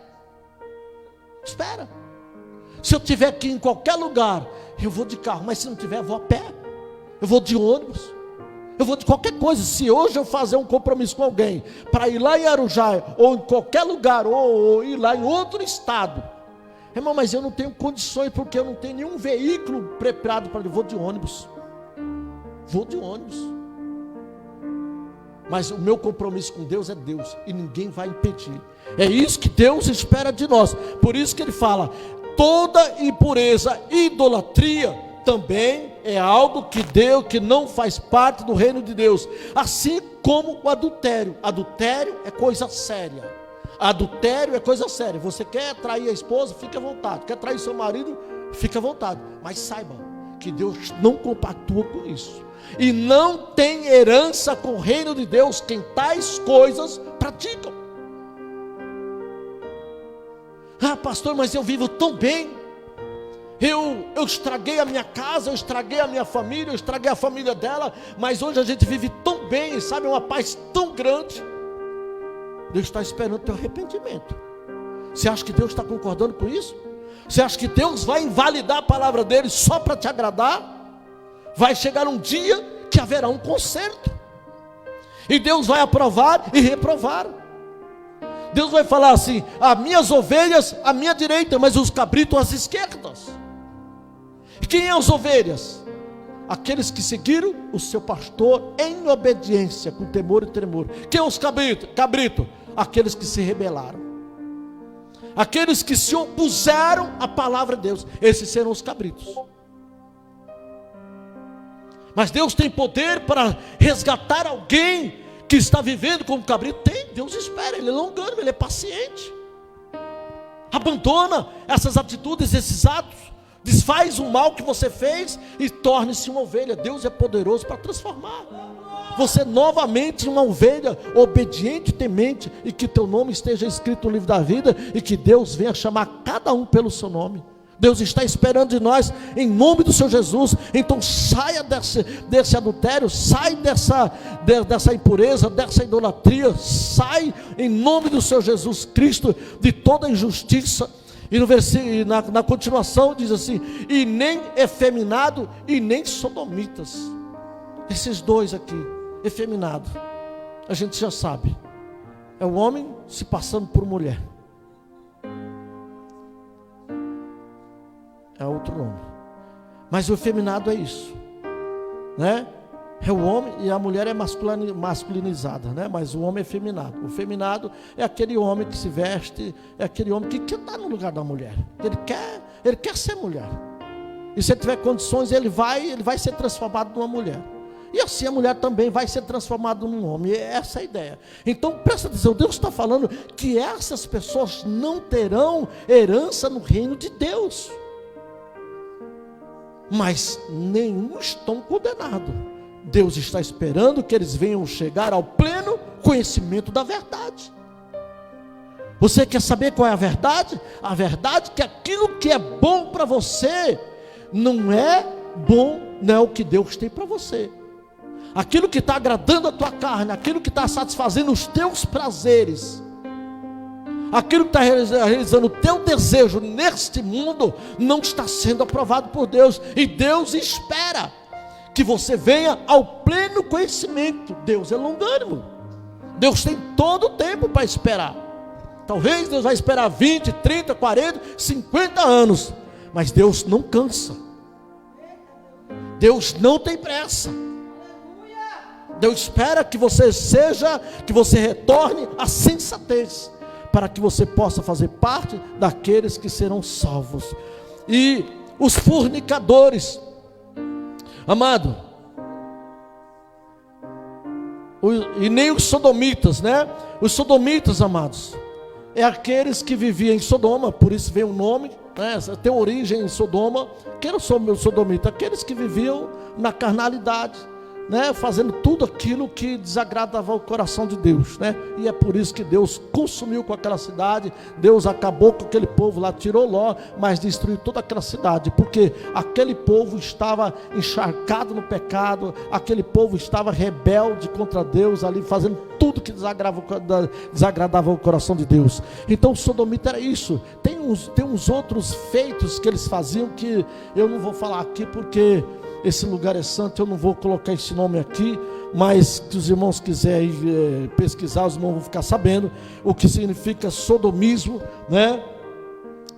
Se eu tiver aqui em qualquer lugar, eu vou de carro, mas se não tiver, eu vou a pé. Eu vou de ônibus. Eu vou de qualquer coisa. Se hoje eu fazer um compromisso com alguém para ir lá em Arujá, ou em qualquer lugar, ou ir lá em outro estado, irmão, mas eu não tenho condições, porque eu não tenho nenhum veículo preparado para ir. Vou de ônibus. Mas o meu compromisso com Deus é Deus, e ninguém vai impedir. É isso que Deus espera de nós. Por isso que ele fala: toda impureza, idolatria, também é algo que não faz parte do reino de Deus. Assim como o adultério. Adultério é coisa séria. Você quer trair a esposa, fica à vontade. Quer trair seu marido, fica à vontade. Mas saiba que Deus não compactua com isso. E não tem herança com o reino de Deus quem tais coisas praticam. Ah, pastor, mas eu vivo tão bem. Eu estraguei a minha casa, eu estraguei a minha família, eu estraguei a família dela, mas hoje a gente vive tão bem, sabe, uma paz tão grande. Deus está esperando o teu arrependimento. Você acha que Deus está concordando com isso? Você acha que Deus vai invalidar a palavra dele só para te agradar? Vai chegar um dia que haverá um conserto, e Deus vai aprovar e reprovar. Deus vai falar assim: as minhas ovelhas à minha direita, mas os cabritos às esquerdas. Quem é as ovelhas? Aqueles que seguiram o seu pastor em obediência, com temor e tremor. Quem é os cabritos? Aqueles que se rebelaram, aqueles que se opuseram à palavra de Deus. Esses serão os cabritos. Mas Deus tem poder para resgatar alguém que está vivendo como cabrito? Tem. Deus espera, Ele é longânimo, Ele é paciente. Abandona essas atitudes, esses atos, desfaz o mal que você fez e torne-se uma ovelha. Deus é poderoso para transformar você novamente em uma ovelha obediente e temente, e que teu nome esteja escrito no livro da vida, e que Deus venha chamar cada um pelo seu nome. Deus está esperando de nós, em nome do Senhor Jesus. Então saia desse adultério, sai dessa impureza, dessa idolatria, sai em nome do Senhor Jesus Cristo de toda injustiça. E no versículo, na continuação diz assim: e nem efeminado e nem sodomitas. Esses dois aqui, efeminado, a gente já sabe, é o homem se passando por mulher. É outro nome. Mas o efeminado é isso, né? É o homem, e a mulher é masculinizada, né? Mas o homem é efeminado. O efeminado é aquele homem que se veste, é aquele homem que quer estar no lugar da mulher. Ele quer ser mulher. E se ele tiver condições, ele vai ser transformado numa mulher. E assim a mulher também vai ser transformada num homem. É essa a ideia. Então presta atenção, Deus está falando que essas pessoas não terão herança no reino de Deus. Mas nenhum estão condenados. Deus está esperando que eles venham chegar ao pleno conhecimento da verdade. Você quer saber qual é a verdade? A verdade é que aquilo que é bom para você não é bom, não é o que Deus tem para você. Aquilo que está agradando a tua carne, aquilo que está satisfazendo os teus prazeres, aquilo que está realizando o teu desejo neste mundo, não está sendo aprovado por Deus. E Deus espera que você venha ao pleno conhecimento. Deus é longânimo. Deus tem todo o tempo para esperar. Talvez Deus vai esperar 20, 30, 40, 50 anos. Mas Deus não cansa. Deus não tem pressa. Deus espera que você retorne à sensatez, para que você possa fazer parte daqueles que serão salvos. E os fornicadores, amado, e nem os sodomitas, né? Os sodomitas, amados, é aqueles que viviam em Sodoma, por isso vem o nome, né? Tem origem em Sodoma. Quem era o sodomita? Aqueles que viviam na carnalidade, né? Fazendo tudo aquilo que desagradava o coração de Deus, né? E é por isso que Deus consumiu com aquela cidade. Deus acabou com aquele povo lá, tirou Ló, mas destruiu toda aquela cidade, porque aquele povo estava encharcado no pecado, aquele povo estava rebelde contra Deus, ali fazendo tudo que desagradava o coração de Deus. Então o sodomita era isso. Tem uns outros feitos que eles faziam, que eu não vou falar aqui, porque esse lugar é santo, eu não vou colocar esse nome aqui, mas se os irmãos quiserem pesquisar, os irmãos vão ficar sabendo o que significa sodomismo, né?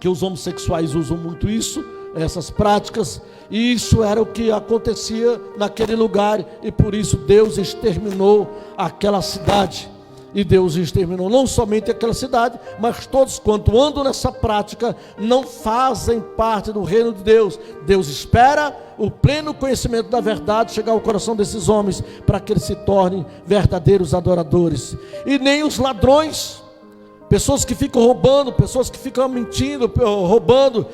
Que os homossexuais usam muito isso, essas práticas, e isso era o que acontecia naquele lugar, e por isso Deus exterminou aquela cidade. E Deus exterminou não somente aquela cidade, mas todos quanto andam nessa prática não fazem parte do reino de Deus. Deus espera o pleno conhecimento da verdade chegar ao coração desses homens, para que eles se tornem verdadeiros adoradores. E nem os ladrões, pessoas que ficam roubando, pessoas que ficam mentindo, roubando,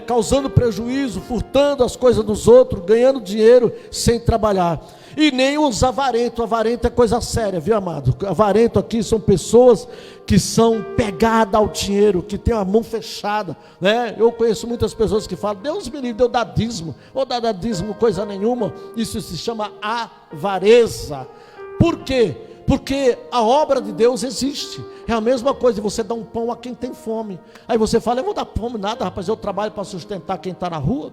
causando prejuízo, furtando as coisas dos outros, ganhando dinheiro sem trabalhar. E nem os avarentos. Avarento é coisa séria, viu, amado? Avarento aqui são pessoas que são pegadas ao dinheiro, que tem a mão fechada, né? Eu conheço muitas pessoas que falam: Deus me livre, deu dadismo, ou dá dadismo coisa nenhuma. Isso se chama avareza. Por quê? Porque a obra de Deus existe. É a mesma coisa de você dar um pão a quem tem fome. Aí você fala: eu vou dar fome nada, rapaz, eu trabalho para sustentar quem está na rua.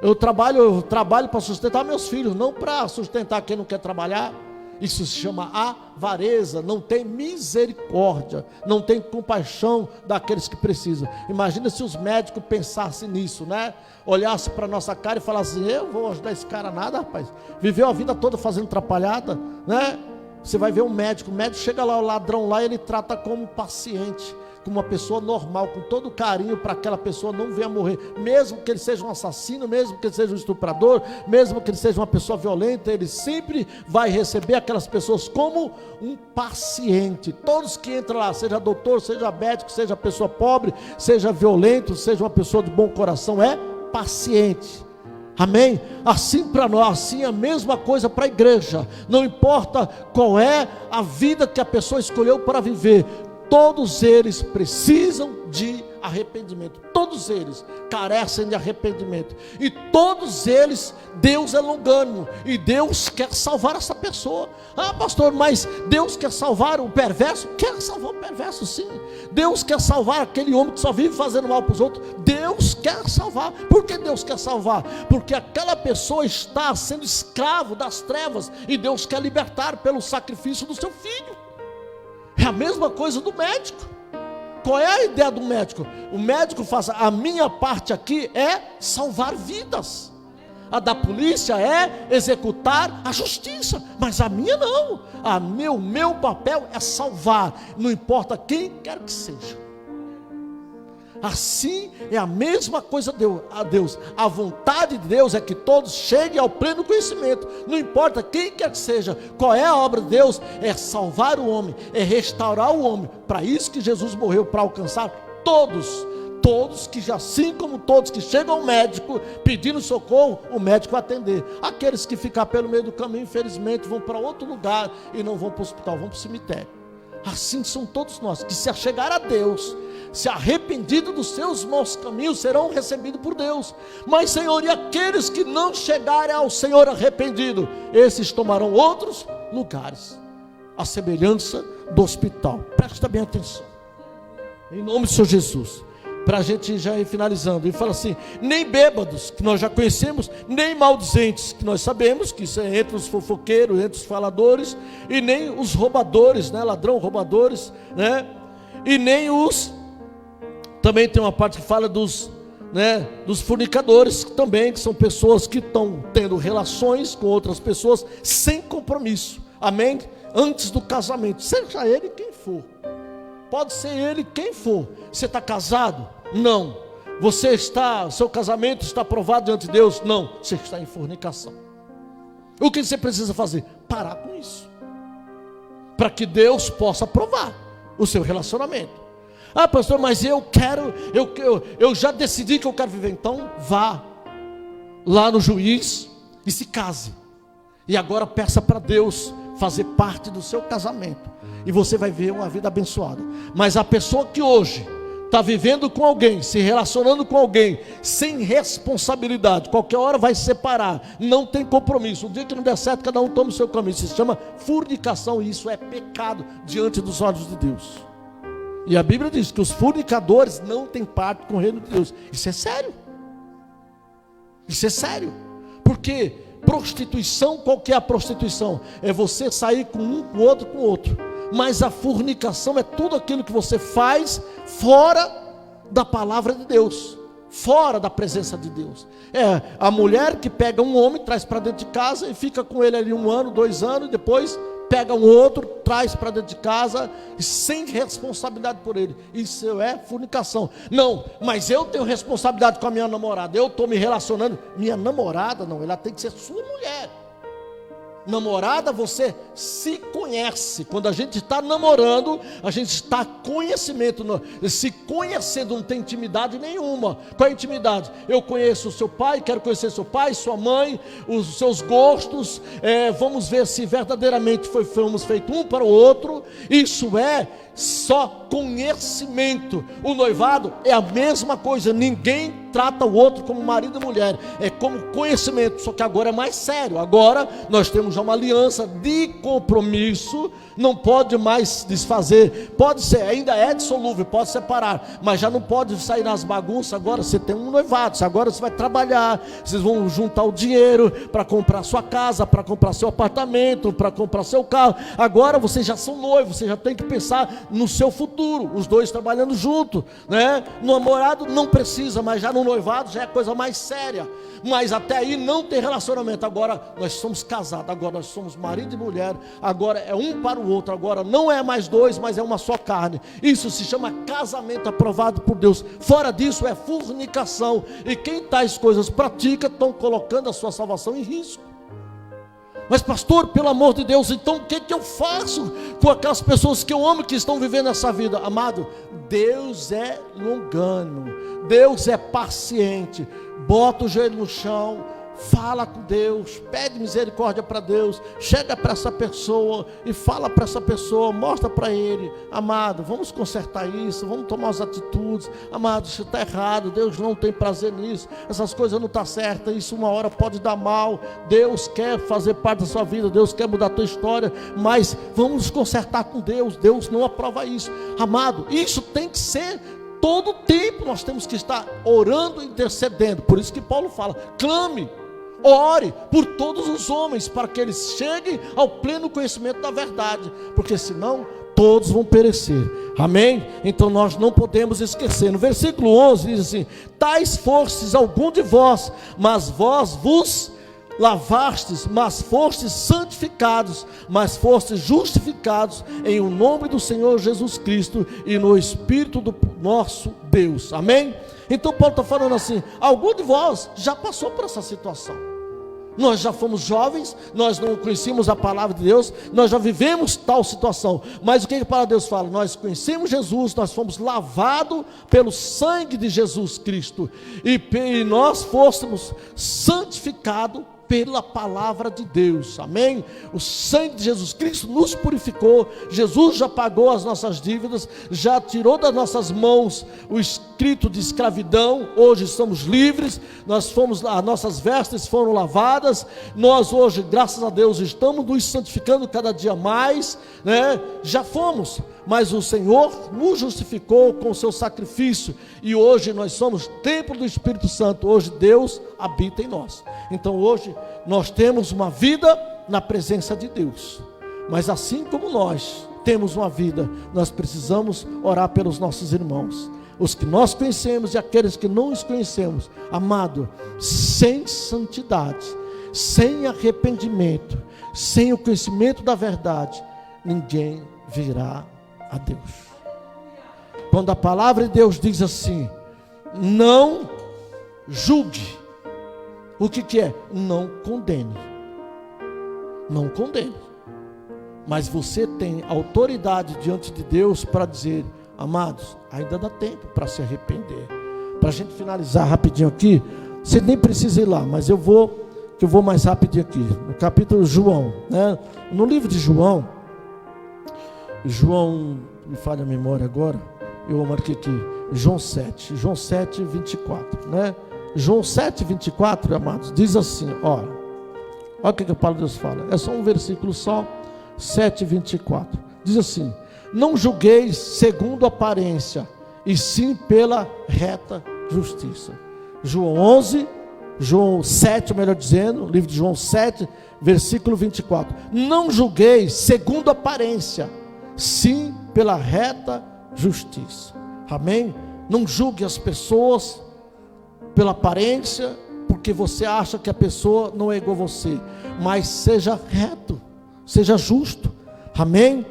Eu trabalho para sustentar meus filhos, não para sustentar quem não quer trabalhar. Isso se chama avareza. Não tem misericórdia, não tem compaixão daqueles que precisam. Imagina se os médicos pensassem nisso, né? Olhassem para a nossa cara e falassem: eu vou ajudar esse cara nada, rapaz. Viveu a vida toda fazendo atrapalhada, né? Você vai ver um médico, o médico chega lá, o ladrão lá, ele trata como paciente, como uma pessoa normal, com todo carinho, para aquela pessoa não venha morrer, mesmo que ele seja um assassino, mesmo que ele seja um estuprador, mesmo que ele seja uma pessoa violenta, ele sempre vai receber aquelas pessoas como um paciente. Todos que entram lá, seja doutor, seja médico, seja pessoa pobre, seja violento, seja uma pessoa de bom coração, é paciente. Amém? Assim para nós, assim é a mesma coisa para a igreja. Não importa qual é a vida que a pessoa escolheu para viver, todos eles precisam de arrependimento. Todos eles carecem de arrependimento. E todos eles, Deus é longânimo, e Deus quer salvar essa pessoa. Ah, pastor, mas Deus quer salvar o perverso? Quer salvar o perverso, sim. Deus quer salvar aquele homem que só vive fazendo mal para os outros. Deus quer salvar. Por que Deus quer salvar? Porque aquela pessoa está sendo escravo das trevas, e Deus quer libertar pelo sacrifício do seu filho. É a mesma coisa do médico. Qual é a ideia do médico? O médico faz: a minha parte aqui é salvar vidas. A da polícia é executar a justiça, mas a minha não. O meu papel é salvar, não importa quem quer que seja. Assim é a mesma coisa a Deus. A vontade de Deus é que todos cheguem ao pleno conhecimento. Não importa quem quer que seja. Qual é a obra de Deus? É salvar o homem, é restaurar o homem. Para isso que Jesus morreu, para alcançar todos que já, assim como todos que chegam ao médico pedindo socorro, o médico vai atender. Aqueles que ficar pelo meio do caminho, infelizmente, vão para outro lugar e não vão para o hospital, vão para o cemitério. Assim são todos nós, que se achegar a Deus, se arrependido dos seus maus caminhos, serão recebidos por Deus. Mas, Senhor, e aqueles que não chegarem ao Senhor arrependido, esses tomarão outros lugares, a semelhança do hospital. Presta bem atenção, em nome do Senhor Jesus, para a gente já ir finalizando. Ele fala assim: nem bêbados, que nós já conhecemos, nem maldizentes, que nós sabemos que isso é entre os fofoqueiros, entre os faladores, e nem os roubadores, né? Ladrão, roubadores, né? E nem os... Também tem uma parte que fala dos fornicadores também, que são pessoas que estão tendo relações com outras pessoas sem compromisso. amém? Antes do casamento, seja ele quem for, pode ser ele quem for. Você está casado? Não. Seu casamento está aprovado diante de Deus? Não. Você está em fornicação. O que você precisa fazer? Parar com isso, para que Deus possa aprovar o seu relacionamento. Ah, pastor, mas eu já decidi que eu quero viver. Então vá lá no juiz e se case, e agora peça para Deus fazer parte do seu casamento, e você vai ver uma vida abençoada. Mas a pessoa que hoje está vivendo com alguém, se relacionando com alguém, sem responsabilidade, qualquer hora vai se separar, não tem compromisso, o dia que não der certo, cada um toma o seu caminho, isso se chama fornicação, e isso é pecado diante dos olhos de Deus. E a Bíblia diz que os fornicadores não têm parte com o reino de Deus. Isso é sério. Isso é sério. Porque prostituição, qual que é a prostituição? É você sair com um, com o outro, com o outro. Mas a fornicação é tudo aquilo que você faz fora da palavra de Deus, fora da presença de Deus. É a mulher que pega um homem, traz para dentro de casa e fica com ele ali 1 ano, 2 anos, e depois pega um outro, traz para dentro de casa, sem responsabilidade por ele. Isso é fornicação. Não, mas eu tenho responsabilidade com a minha namorada, eu estou me relacionando. Minha namorada, não, ela tem que ser sua mulher. Namorada, você se conhece. Quando a gente está namorando, a gente está conhecimento, se conhecendo, não tem intimidade nenhuma. Qual é a intimidade? Eu conheço o seu pai, quero conhecer seu pai, sua mãe, os seus gostos, vamos ver se verdadeiramente fomos feitos um para o outro. Isso é só conhecimento. O noivado é a mesma coisa, ninguém trata o outro como marido e mulher, é como conhecimento, só que agora é mais sério. Agora nós temos já uma aliança de compromisso, não pode mais desfazer, pode ser, ainda é dissolúvel, pode separar, mas já não pode sair nas bagunças. Agora você tem um noivado, agora você vai trabalhar, vocês vão juntar o dinheiro para comprar sua casa, para comprar seu apartamento, para comprar seu carro. Agora vocês já são noivos, você já tem que pensar no seu futuro, os dois trabalhando junto, né? No namorado não precisa, mas já no noivado já é coisa mais séria. Mas até aí não tem relacionamento. Agora nós somos casados, agora nós somos marido e mulher, agora é um para o outro, agora não é mais dois, mas é uma só carne. Isso se chama casamento aprovado por Deus. Fora disso é fornicação, e quem tais coisas pratica estão colocando a sua salvação em risco. Mas pastor, pelo amor de Deus, então o que eu faço com aquelas pessoas que eu amo, que estão vivendo essa vida? Amado, Deus é longânimo, Deus é paciente. Bota o joelho no chão, fala com Deus, pede misericórdia para Deus, chega para essa pessoa e fala para essa pessoa, mostra para ele: amado, vamos consertar isso, vamos tomar as atitudes, amado, isso está errado, Deus não tem prazer nisso, essas coisas não estão certas, isso uma hora pode dar mal, Deus quer fazer parte da sua vida, Deus quer mudar a tua história, mas vamos consertar com Deus, Deus não aprova isso. Amado, isso tem que ser todo o tempo, nós temos que estar orando e intercedendo. Por isso que Paulo fala: clame, ore por todos os homens, para que eles cheguem ao pleno conhecimento da verdade, porque senão todos vão perecer. Amém? Então nós não podemos esquecer. No versículo 11 diz assim: tais fostes algum de vós, mas vós vos lavastes, mas fostes santificados, mas fostes justificados em o nome do Senhor Jesus Cristo e no Espírito do nosso Deus. Amém? Então Paulo está falando assim: algum de vós já passou por essa situação. Nós já fomos jovens, nós não conhecíamos a palavra de Deus, nós já vivemos tal situação. Mas o que a palavra de Deus fala? Nós conhecemos Jesus, nós fomos lavados pelo sangue de Jesus Cristo, e nós fôssemos santificados pela palavra de Deus. Amém? O sangue de Jesus Cristo nos purificou. Jesus já pagou as nossas dívidas, já tirou das nossas mãos o escrito de escravidão. Hoje estamos livres, as nossas vestes foram lavadas, nós hoje, graças a Deus, estamos nos santificando cada dia mais, né? Já fomos, mas o Senhor nos justificou com o seu sacrifício, e hoje nós somos templo do Espírito Santo. Hoje Deus habita em nós. Então hoje nós temos uma vida na presença de Deus, mas assim como nós temos uma vida, nós precisamos orar pelos nossos irmãos, os que nós conhecemos e aqueles que não os conhecemos. Amado, sem santidade, sem arrependimento, sem o conhecimento da verdade, ninguém virá a Deus. Quando a palavra de Deus diz assim: não julgue, o que é? Não condene. Não condene. Mas você tem autoridade diante de Deus para dizer: amados, ainda dá tempo para se arrepender. Para a gente finalizar rapidinho aqui, você nem precisa ir lá, mas eu vou mais rapidinho aqui, no capítulo João, né? No livro de João, me falha a memória agora, eu marquei aqui, João 7, 24, né? João 7, 24, amados, diz assim, olha o que a palavra de Deus fala, é só um versículo só, 7, 24, diz assim: não julgueis segundo a aparência, e sim pela reta justiça. João 7, melhor dizendo, livro de João 7, versículo 24, não julgueis segundo a aparência, sim pela reta justiça. Amém? Não julgue as pessoas pela aparência, porque você acha que a pessoa não é igual a você, mas seja reto, seja justo. Amém?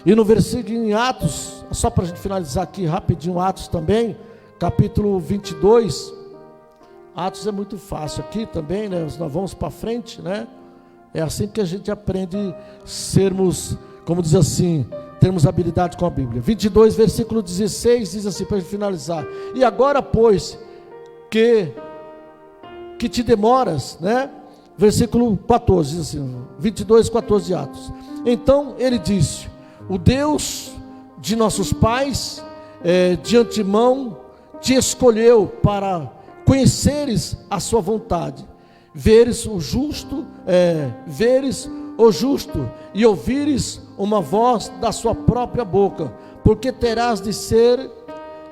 E no versículo em Atos, só para a gente finalizar aqui rapidinho, Atos também, capítulo 22, Atos é muito fácil aqui também, né? Nós vamos para frente, né? É assim que a gente aprende sermos, como diz assim, termos habilidade com a Bíblia. 22, versículo 16, diz assim, para finalizar: e agora, pois, que te demoras, né? Versículo 14, diz assim, 22, 14 de Atos. Então ele disse: o Deus de nossos pais, de antemão, te escolheu para conheceres a sua vontade, veres o justo e ouvires uma voz da sua própria boca, porque terás de ser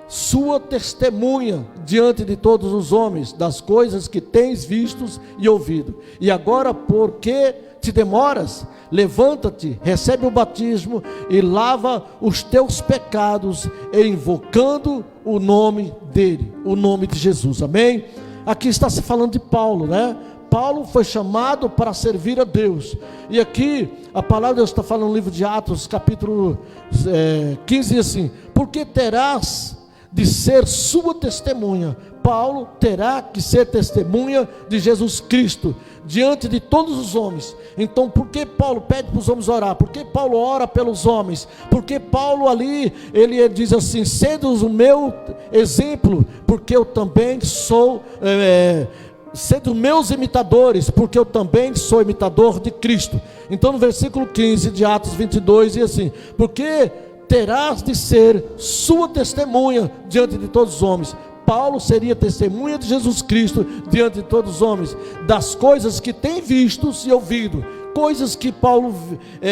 sua testemunha diante de todos os homens das coisas que tens vistos e ouvido. E agora, porque te demoras, levanta-te, recebe o batismo e lava os teus pecados, invocando o nome dele, o nome de Jesus. Amém? Aqui está se falando de Paulo, né? Paulo foi chamado para servir a Deus. E aqui a palavra de Deus está falando no livro de Atos, capítulo 15, diz assim: porque terás de ser sua testemunha. Paulo terá que ser testemunha de Jesus Cristo diante de todos os homens. Então, por que Paulo pede para os homens orar? Por que Paulo ora pelos homens? Porque Paulo ali, ele diz assim: sendo o meu exemplo, porque eu também sou, sendo meus imitadores, porque eu também sou imitador de Cristo. Então, no versículo 15 de Atos 22, diz assim: porque terás de ser sua testemunha diante de todos os homens. Paulo seria testemunha de Jesus Cristo diante de todos os homens, das coisas que tem visto e ouvido, coisas que Paulo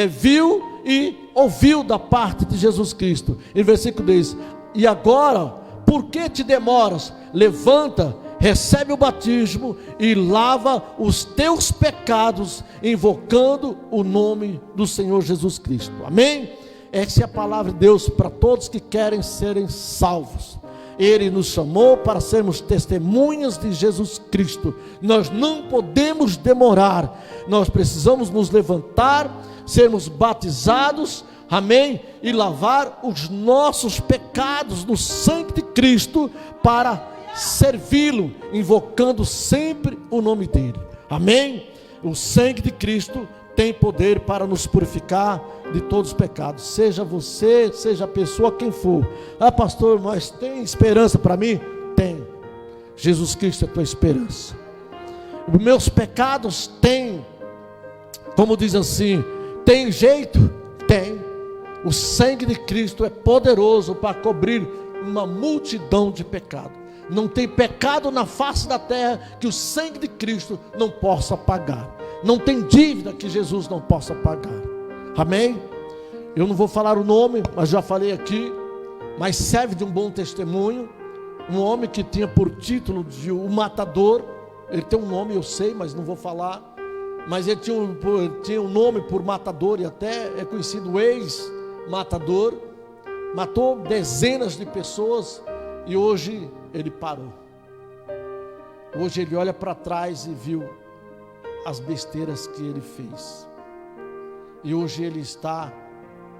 viu e ouviu da parte de Jesus Cristo. Em versículo 10: e agora, por que te demoras? Levanta, recebe o batismo e lava os teus pecados, invocando o nome do Senhor Jesus Cristo. Amém? Essa é a palavra de Deus para todos que querem serem salvos. Ele nos chamou para sermos testemunhas de Jesus Cristo. Nós não podemos demorar. Nós precisamos nos levantar, sermos batizados, amém? E lavar os nossos pecados no sangue de Cristo, para servi-lo, invocando sempre o nome dele. Amém? O sangue de Cristo tem poder para nos purificar de todos os pecados. Seja você, seja a pessoa, quem for. Ah, pastor, mas tem esperança para mim? Tem. Jesus Cristo é a tua esperança. Os meus pecados têm, como diz assim, tem jeito? Tem. O sangue de Cristo é poderoso para cobrir uma multidão de pecados. Não tem pecado na face da terra que o sangue de Cristo não possa pagar. Não tem dívida que Jesus não possa pagar. Amém? Eu não vou falar o nome, mas já falei aqui. Mas serve de um bom testemunho. Um homem que tinha por título de o matador. Ele tem um nome, eu sei, mas não vou falar. Mas ele tinha um nome por matador, e até é conhecido ex-matador. Matou dezenas de pessoas, e hoje ele parou. Hoje ele olha para trás e viu as besteiras que ele fez. E hoje ele está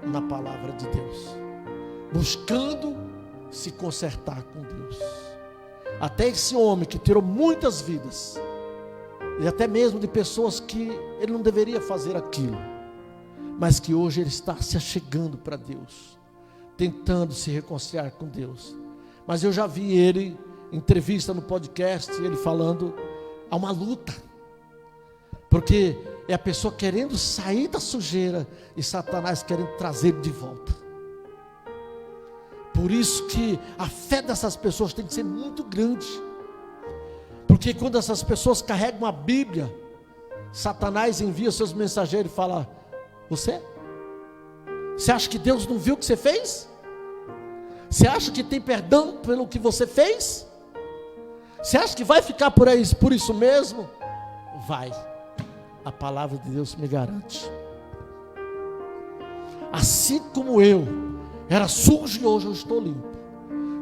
na palavra de Deus, buscando se consertar com Deus. Até esse homem que tirou muitas vidas, e até mesmo de pessoas que ele não deveria fazer aquilo, mas que hoje ele está se achegando para Deus, tentando se reconciliar com Deus. Mas eu já vi ele, em entrevista no podcast, ele falando, há uma luta, porque é a pessoa querendo sair da sujeira e Satanás querendo trazer ele de volta. Por isso que a fé dessas pessoas tem que ser muito grande, porque quando essas pessoas carregam a Bíblia, Satanás envia seus mensageiros e fala: você acha que Deus não viu o que você fez? Você acha que tem perdão pelo que você fez? Você acha que vai ficar por isso mesmo? Vai. A palavra de Deus me garante. Assim como eu era sujo e hoje eu estou limpo,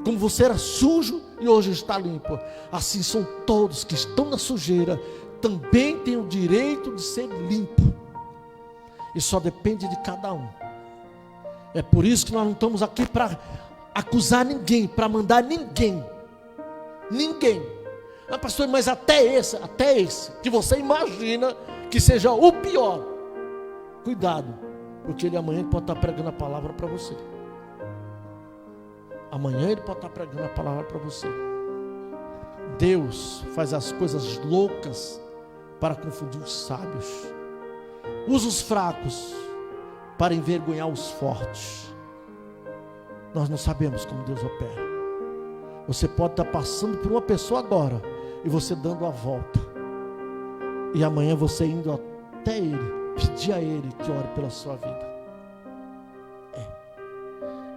como você era sujo e hoje está limpo, assim são todos que estão na sujeira, também têm o direito de ser limpo, e só depende de cada um. É por isso que nós não estamos aqui para acusar ninguém, para mandar ninguém. Ah, pastor, mas até esse que você imagina que seja o pior, cuidado, porque ele amanhã pode estar pregando a palavra para você. Amanhã ele pode estar pregando a palavra para você. Deus faz as coisas loucas para confundir os sábios, usa os fracos para envergonhar os fortes. Nós não sabemos como Deus opera. Você pode estar passando por uma pessoa agora e você dando a volta, e amanhã você indo até ele, pedir a ele que ore pela sua vida.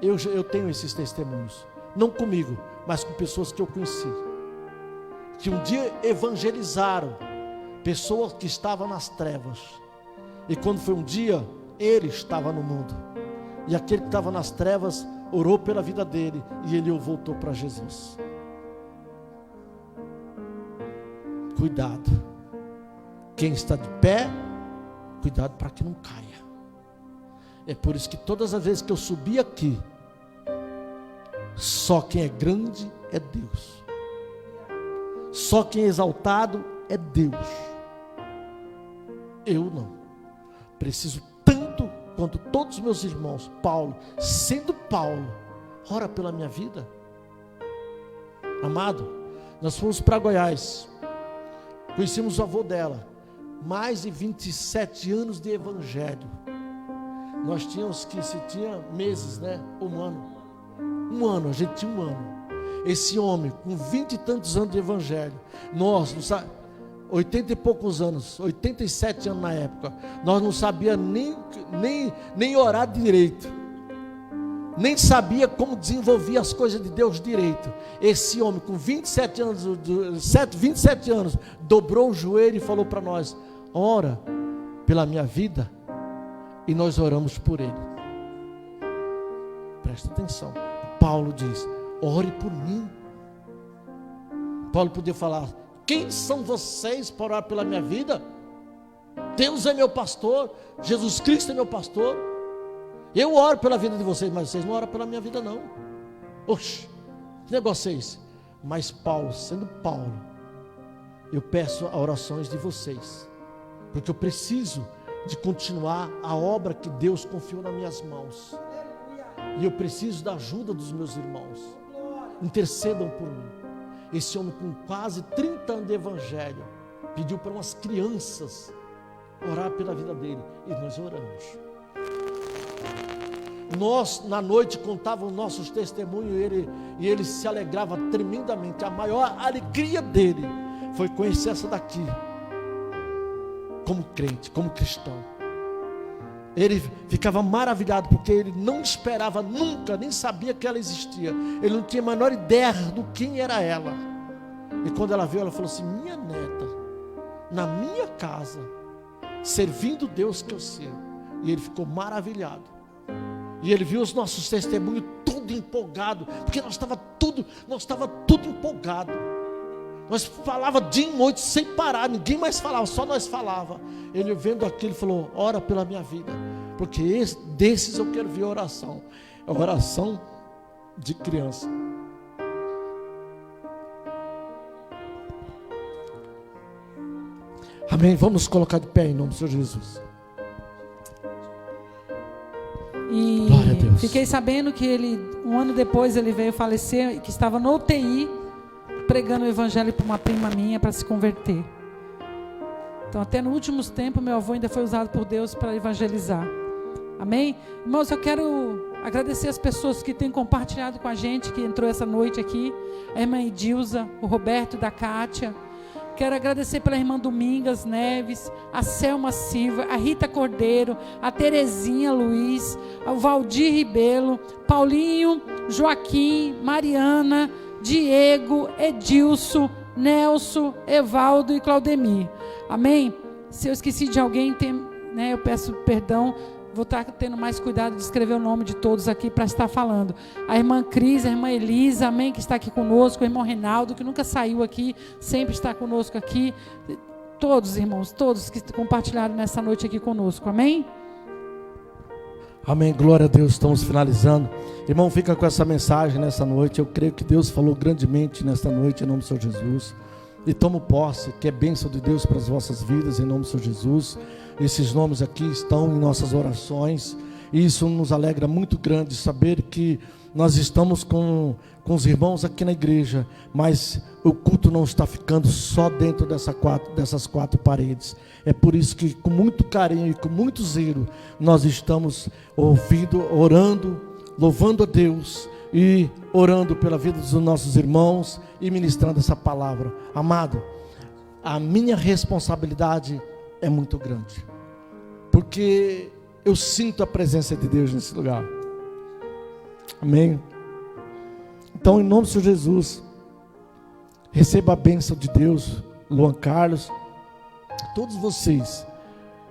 Eu tenho esses testemunhos, não comigo, mas com pessoas que eu conheci, que um dia evangelizaram pessoas que estavam nas trevas, e quando foi um dia, ele estava no mundo, e aquele que estava nas trevas orou pela vida dele, e ele voltou para Jesus. Cuidado, quem está de pé, cuidado para que não caia. É por isso que todas as vezes que eu subi aqui, só quem é grande é Deus, só quem é exaltado é Deus. Eu não preciso tanto quanto todos os meus irmãos. Paulo, sendo Paulo, ora pela minha vida. Amado, nós fomos para Goiás, conhecemos o avô dela, mais de 27 anos de evangelho. Nós tínhamos que, se tinha meses, né? Um ano, a gente tinha um ano. Esse homem, com 20 e tantos anos de evangelho, nós, 80 e poucos anos, 87 anos na época, nós não sabíamos nem orar direito, nem sabia como desenvolver as coisas de Deus direito. Esse homem, com 27 anos, dobrou o joelho e falou para nós: ora pela minha vida. E nós oramos por ele. Presta atenção. Paulo diz: ore por mim. Paulo podia falar: quem são vocês para orar pela minha vida? Deus é meu pastor, Jesus Cristo é meu pastor. Eu oro pela vida de vocês, mas vocês não oram pela minha vida não. Oxe, que negócio é esse? Mas Paulo, sendo Paulo, eu peço a orações de vocês, porque eu preciso de continuar a obra que Deus confiou nas minhas mãos, e eu preciso da ajuda dos meus irmãos. Intercedam por mim. Esse homem, com quase 30 anos de evangelho, pediu para umas crianças orar pela vida dele, e nós oramos. Nós, na noite, contávamos nossos testemunhos, e ele se alegrava tremendamente. A maior alegria dele foi conhecer essa daqui, como crente, como cristão. Ele ficava maravilhado, porque ele não esperava nunca, nem sabia que ela existia. Ele não tinha a menor ideia do quem era ela. E quando ela veio, ela falou assim: minha neta, na minha casa, servindo Deus que eu sirvo. E ele ficou maravilhado. E ele viu os nossos testemunhos tudo empolgado, porque nós estava tudo empolgado. Nós falava dia e noite sem parar, ninguém mais falava, só nós falava. Ele vendo aquilo falou: ora pela minha vida. porque desses eu quero ver a oração. É a oração de criança. Amém. Vamos colocar de pé em nome do Senhor Jesus. E glória a Deus. Fiquei sabendo que ele, um ano depois, ele veio falecer, que estava no UTI, pregando o evangelho para uma prima minha para se converter. Então, até nos últimos tempos, meu avô ainda foi usado por Deus para evangelizar. Amém? Irmãos, eu quero agradecer as pessoas que têm compartilhado com a gente, que entrou essa noite aqui, a irmã Edilza, o Roberto da Kátia. Quero agradecer pela irmã Domingas Neves, a Selma Silva, a Rita Cordeiro, a Terezinha Luiz, o Valdir Ribeiro, Paulinho, Joaquim, Mariana, Diego, Edilson, Nelson, Evaldo e Claudemir. Amém? Se eu esqueci de alguém, eu peço perdão. Vou estar tendo mais cuidado de escrever o nome de todos aqui para estar falando. A irmã Cris, a irmã Elisa, amém, que está aqui conosco. O irmão Reinaldo, que nunca saiu aqui, sempre está conosco aqui. Todos, irmãos, todos que compartilharam nessa noite aqui conosco, amém? Amém, glória a Deus, estamos finalizando. Irmão, fica com essa mensagem nessa noite. Eu creio que Deus falou grandemente nesta noite, em nome do Senhor Jesus. E tomo posse, que é bênção de Deus para as vossas vidas, em nome do Senhor Jesus. Esses nomes aqui estão em nossas orações, e isso nos alegra muito grande, saber que nós estamos com os irmãos aqui na igreja, mas o culto não está ficando só dentro dessas quatro paredes. É por isso que com muito carinho e com muito zelo, nós estamos ouvindo, orando, louvando a Deus, e orando pela vida dos nossos irmãos, e ministrando essa palavra. Amado, a minha responsabilidade é muito grande, porque eu sinto a presença de Deus nesse lugar. Amém? Então, em nome do Senhor Jesus, receba a bênção de Deus, Luan Carlos, todos vocês,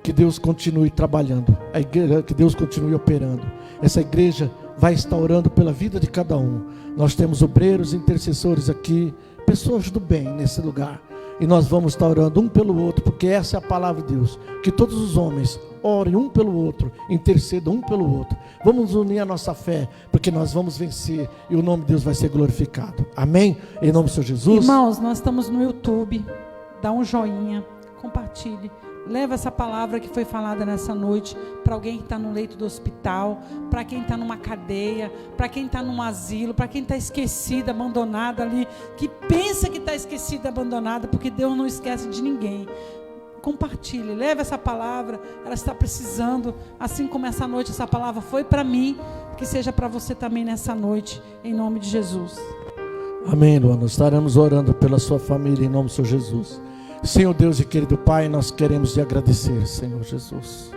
que Deus continue trabalhando, a igreja, que Deus continue operando. Essa igreja vai estar orando pela vida de cada um. Nós temos obreiros, intercessores aqui, pessoas do bem nesse lugar, e nós vamos estar orando um pelo outro, porque essa é a palavra de Deus, que todos os homens orem um pelo outro, intercedam um pelo outro. Vamos unir a nossa fé, porque nós vamos vencer, e o nome de Deus vai ser glorificado. Amém? Em nome do Senhor Jesus. Irmãos, nós estamos no YouTube, dá um joinha, compartilhe, leva essa palavra que foi falada nessa noite para alguém que está no leito do hospital, para quem está numa cadeia, para quem está num asilo, para quem está esquecida, abandonada ali, que pensa que está esquecida, abandonada, porque Deus não esquece de ninguém. Compartilhe, leve essa palavra, ela está precisando, assim como essa noite essa palavra foi para mim, que seja para você também nessa noite, em nome de Jesus. Amém, Luana. Estaremos orando pela sua família em nome do Senhor Jesus. Senhor Deus e querido Pai, nós queremos te agradecer, Senhor Jesus.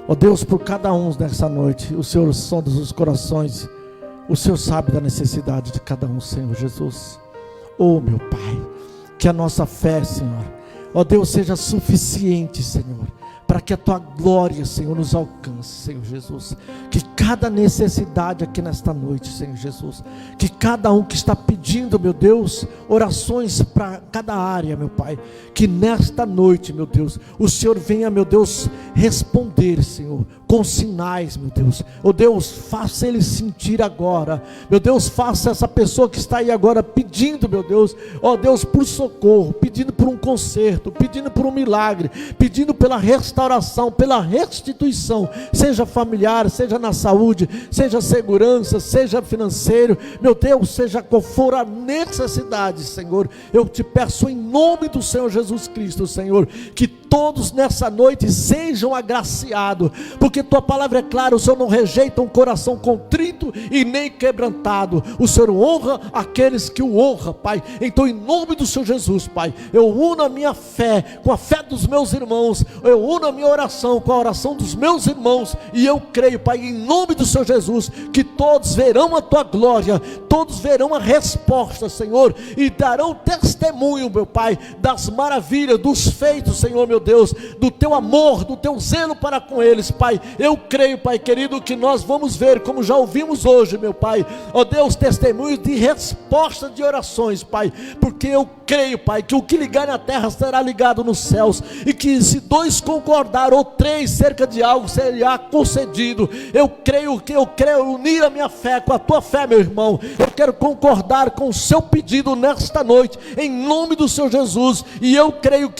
Ó Deus, por cada um nessa noite, o Senhor sonda os corações, o Senhor sabe da necessidade de cada um, Senhor Jesus. Ó meu Pai, que a nossa fé, Senhor, ó Deus, seja suficiente, Senhor, para que a Tua glória, Senhor, nos alcance, Senhor Jesus. Que cada necessidade aqui nesta noite, Senhor Jesus, que cada um que está pedindo, meu Deus, orações para cada área, meu Pai, que nesta noite, meu Deus, o Senhor venha, meu Deus, responder, Senhor, com sinais, meu Deus. Ó Deus, faça ele sentir agora, meu Deus, faça essa pessoa que está aí agora pedindo, meu Deus, ó Deus, por socorro, pedindo por um conserto, pedindo por um milagre, pedindo pela restauração, pela restituição, seja familiar, seja na saúde, seja segurança, seja financeiro, meu Deus, seja qual for a necessidade, Senhor, eu te peço em nome do Senhor Jesus Cristo, Senhor, que todos nessa noite sejam agraciados, porque tua palavra é clara, o Senhor não rejeita um coração contrito e nem quebrantado, o Senhor honra aqueles que o honram, Pai. Então em nome do Senhor Jesus, Pai, eu uno a minha fé com a fé dos meus irmãos, eu uno a minha oração com a oração dos meus irmãos, e eu creio, Pai, em nome do Senhor Jesus, que todos verão a tua glória, todos verão a resposta, Senhor, e darão testemunho, meu Pai, das maravilhas, dos feitos, Senhor, meu meu Deus, do teu amor, do teu zelo para com eles, Pai. Eu creio, Pai querido, que nós vamos ver, como já ouvimos hoje, meu Pai, ó Deus, testemunhos de resposta de orações, Pai, porque eu creio, Pai, que o que ligar na terra será ligado nos céus, e que se 2 concordar ou 3 cerca de algo, será concedido. Eu creio unir a minha fé com a tua fé, meu irmão. Eu quero concordar com o seu pedido nesta noite, em nome do Senhor Jesus, e eu creio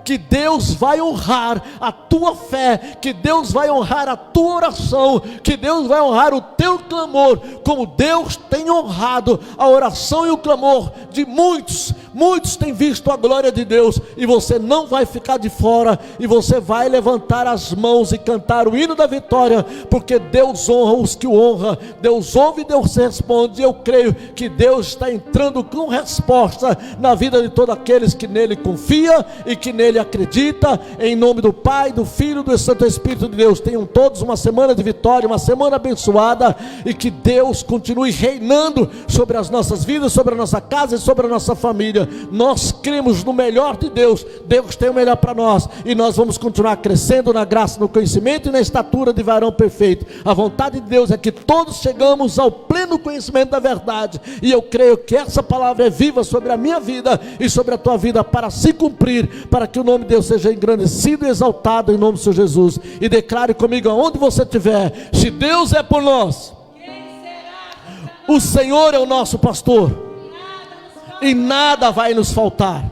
que Deus vai honrar a tua fé, que Deus vai honrar a tua oração, que Deus vai honrar o teu clamor, como Deus tem honrado a oração e o clamor de muitos. Muitos têm visto a glória de Deus, e você não vai ficar de fora, e você vai levantar as mãos e cantar o hino da vitória, porque Deus honra os que o honram. Deus ouve e Deus responde. Eu creio que Deus está entrando com resposta na vida de todos aqueles que nele confia e que nele acredita, em nome do Pai, do Filho e do Santo Espírito de Deus. Tenham todos uma semana de vitória, uma semana abençoada, e que Deus continue reinando sobre as nossas vidas, sobre a nossa casa e sobre a nossa família. Nós cremos no melhor de Deus. Deus tem o melhor para nós, e nós vamos continuar crescendo na graça, no conhecimento e na estatura de varão perfeito. A vontade de Deus é que todos chegamos ao pleno conhecimento da verdade, e eu creio que essa palavra é viva sobre a minha vida e sobre a tua vida, para se cumprir, para que o nome de Deus seja engrandecido e exaltado em nome do Senhor Jesus. E declare comigo, aonde você estiver: se Deus é por nós, o Senhor é o nosso pastor, e nada vai nos faltar.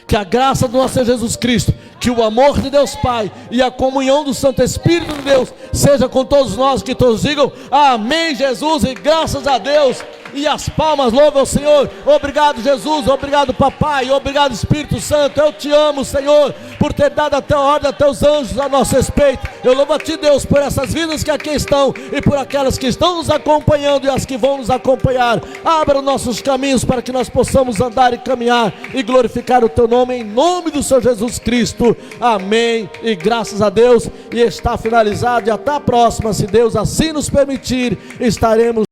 Que a graça do nosso Senhor Jesus Cristo, que o amor de Deus Pai e a comunhão do Santo Espírito de Deus seja com todos nós, que todos digam amém, Jesus, e graças a Deus. E as palmas louvam o Senhor. Obrigado, Jesus, obrigado, papai, obrigado, Espírito Santo. Eu te amo, Senhor, por ter dado a tua ordem a teus anjos a nosso respeito. Eu louvo a ti, Deus, por essas vidas que aqui estão, e por aquelas que estão nos acompanhando e as que vão nos acompanhar. Abra os nossos caminhos para que nós possamos andar e caminhar e glorificar o teu nome, em nome do Senhor Jesus Cristo. Amém, e graças a Deus. E está finalizado, e até a próxima, se Deus assim nos permitir, estaremos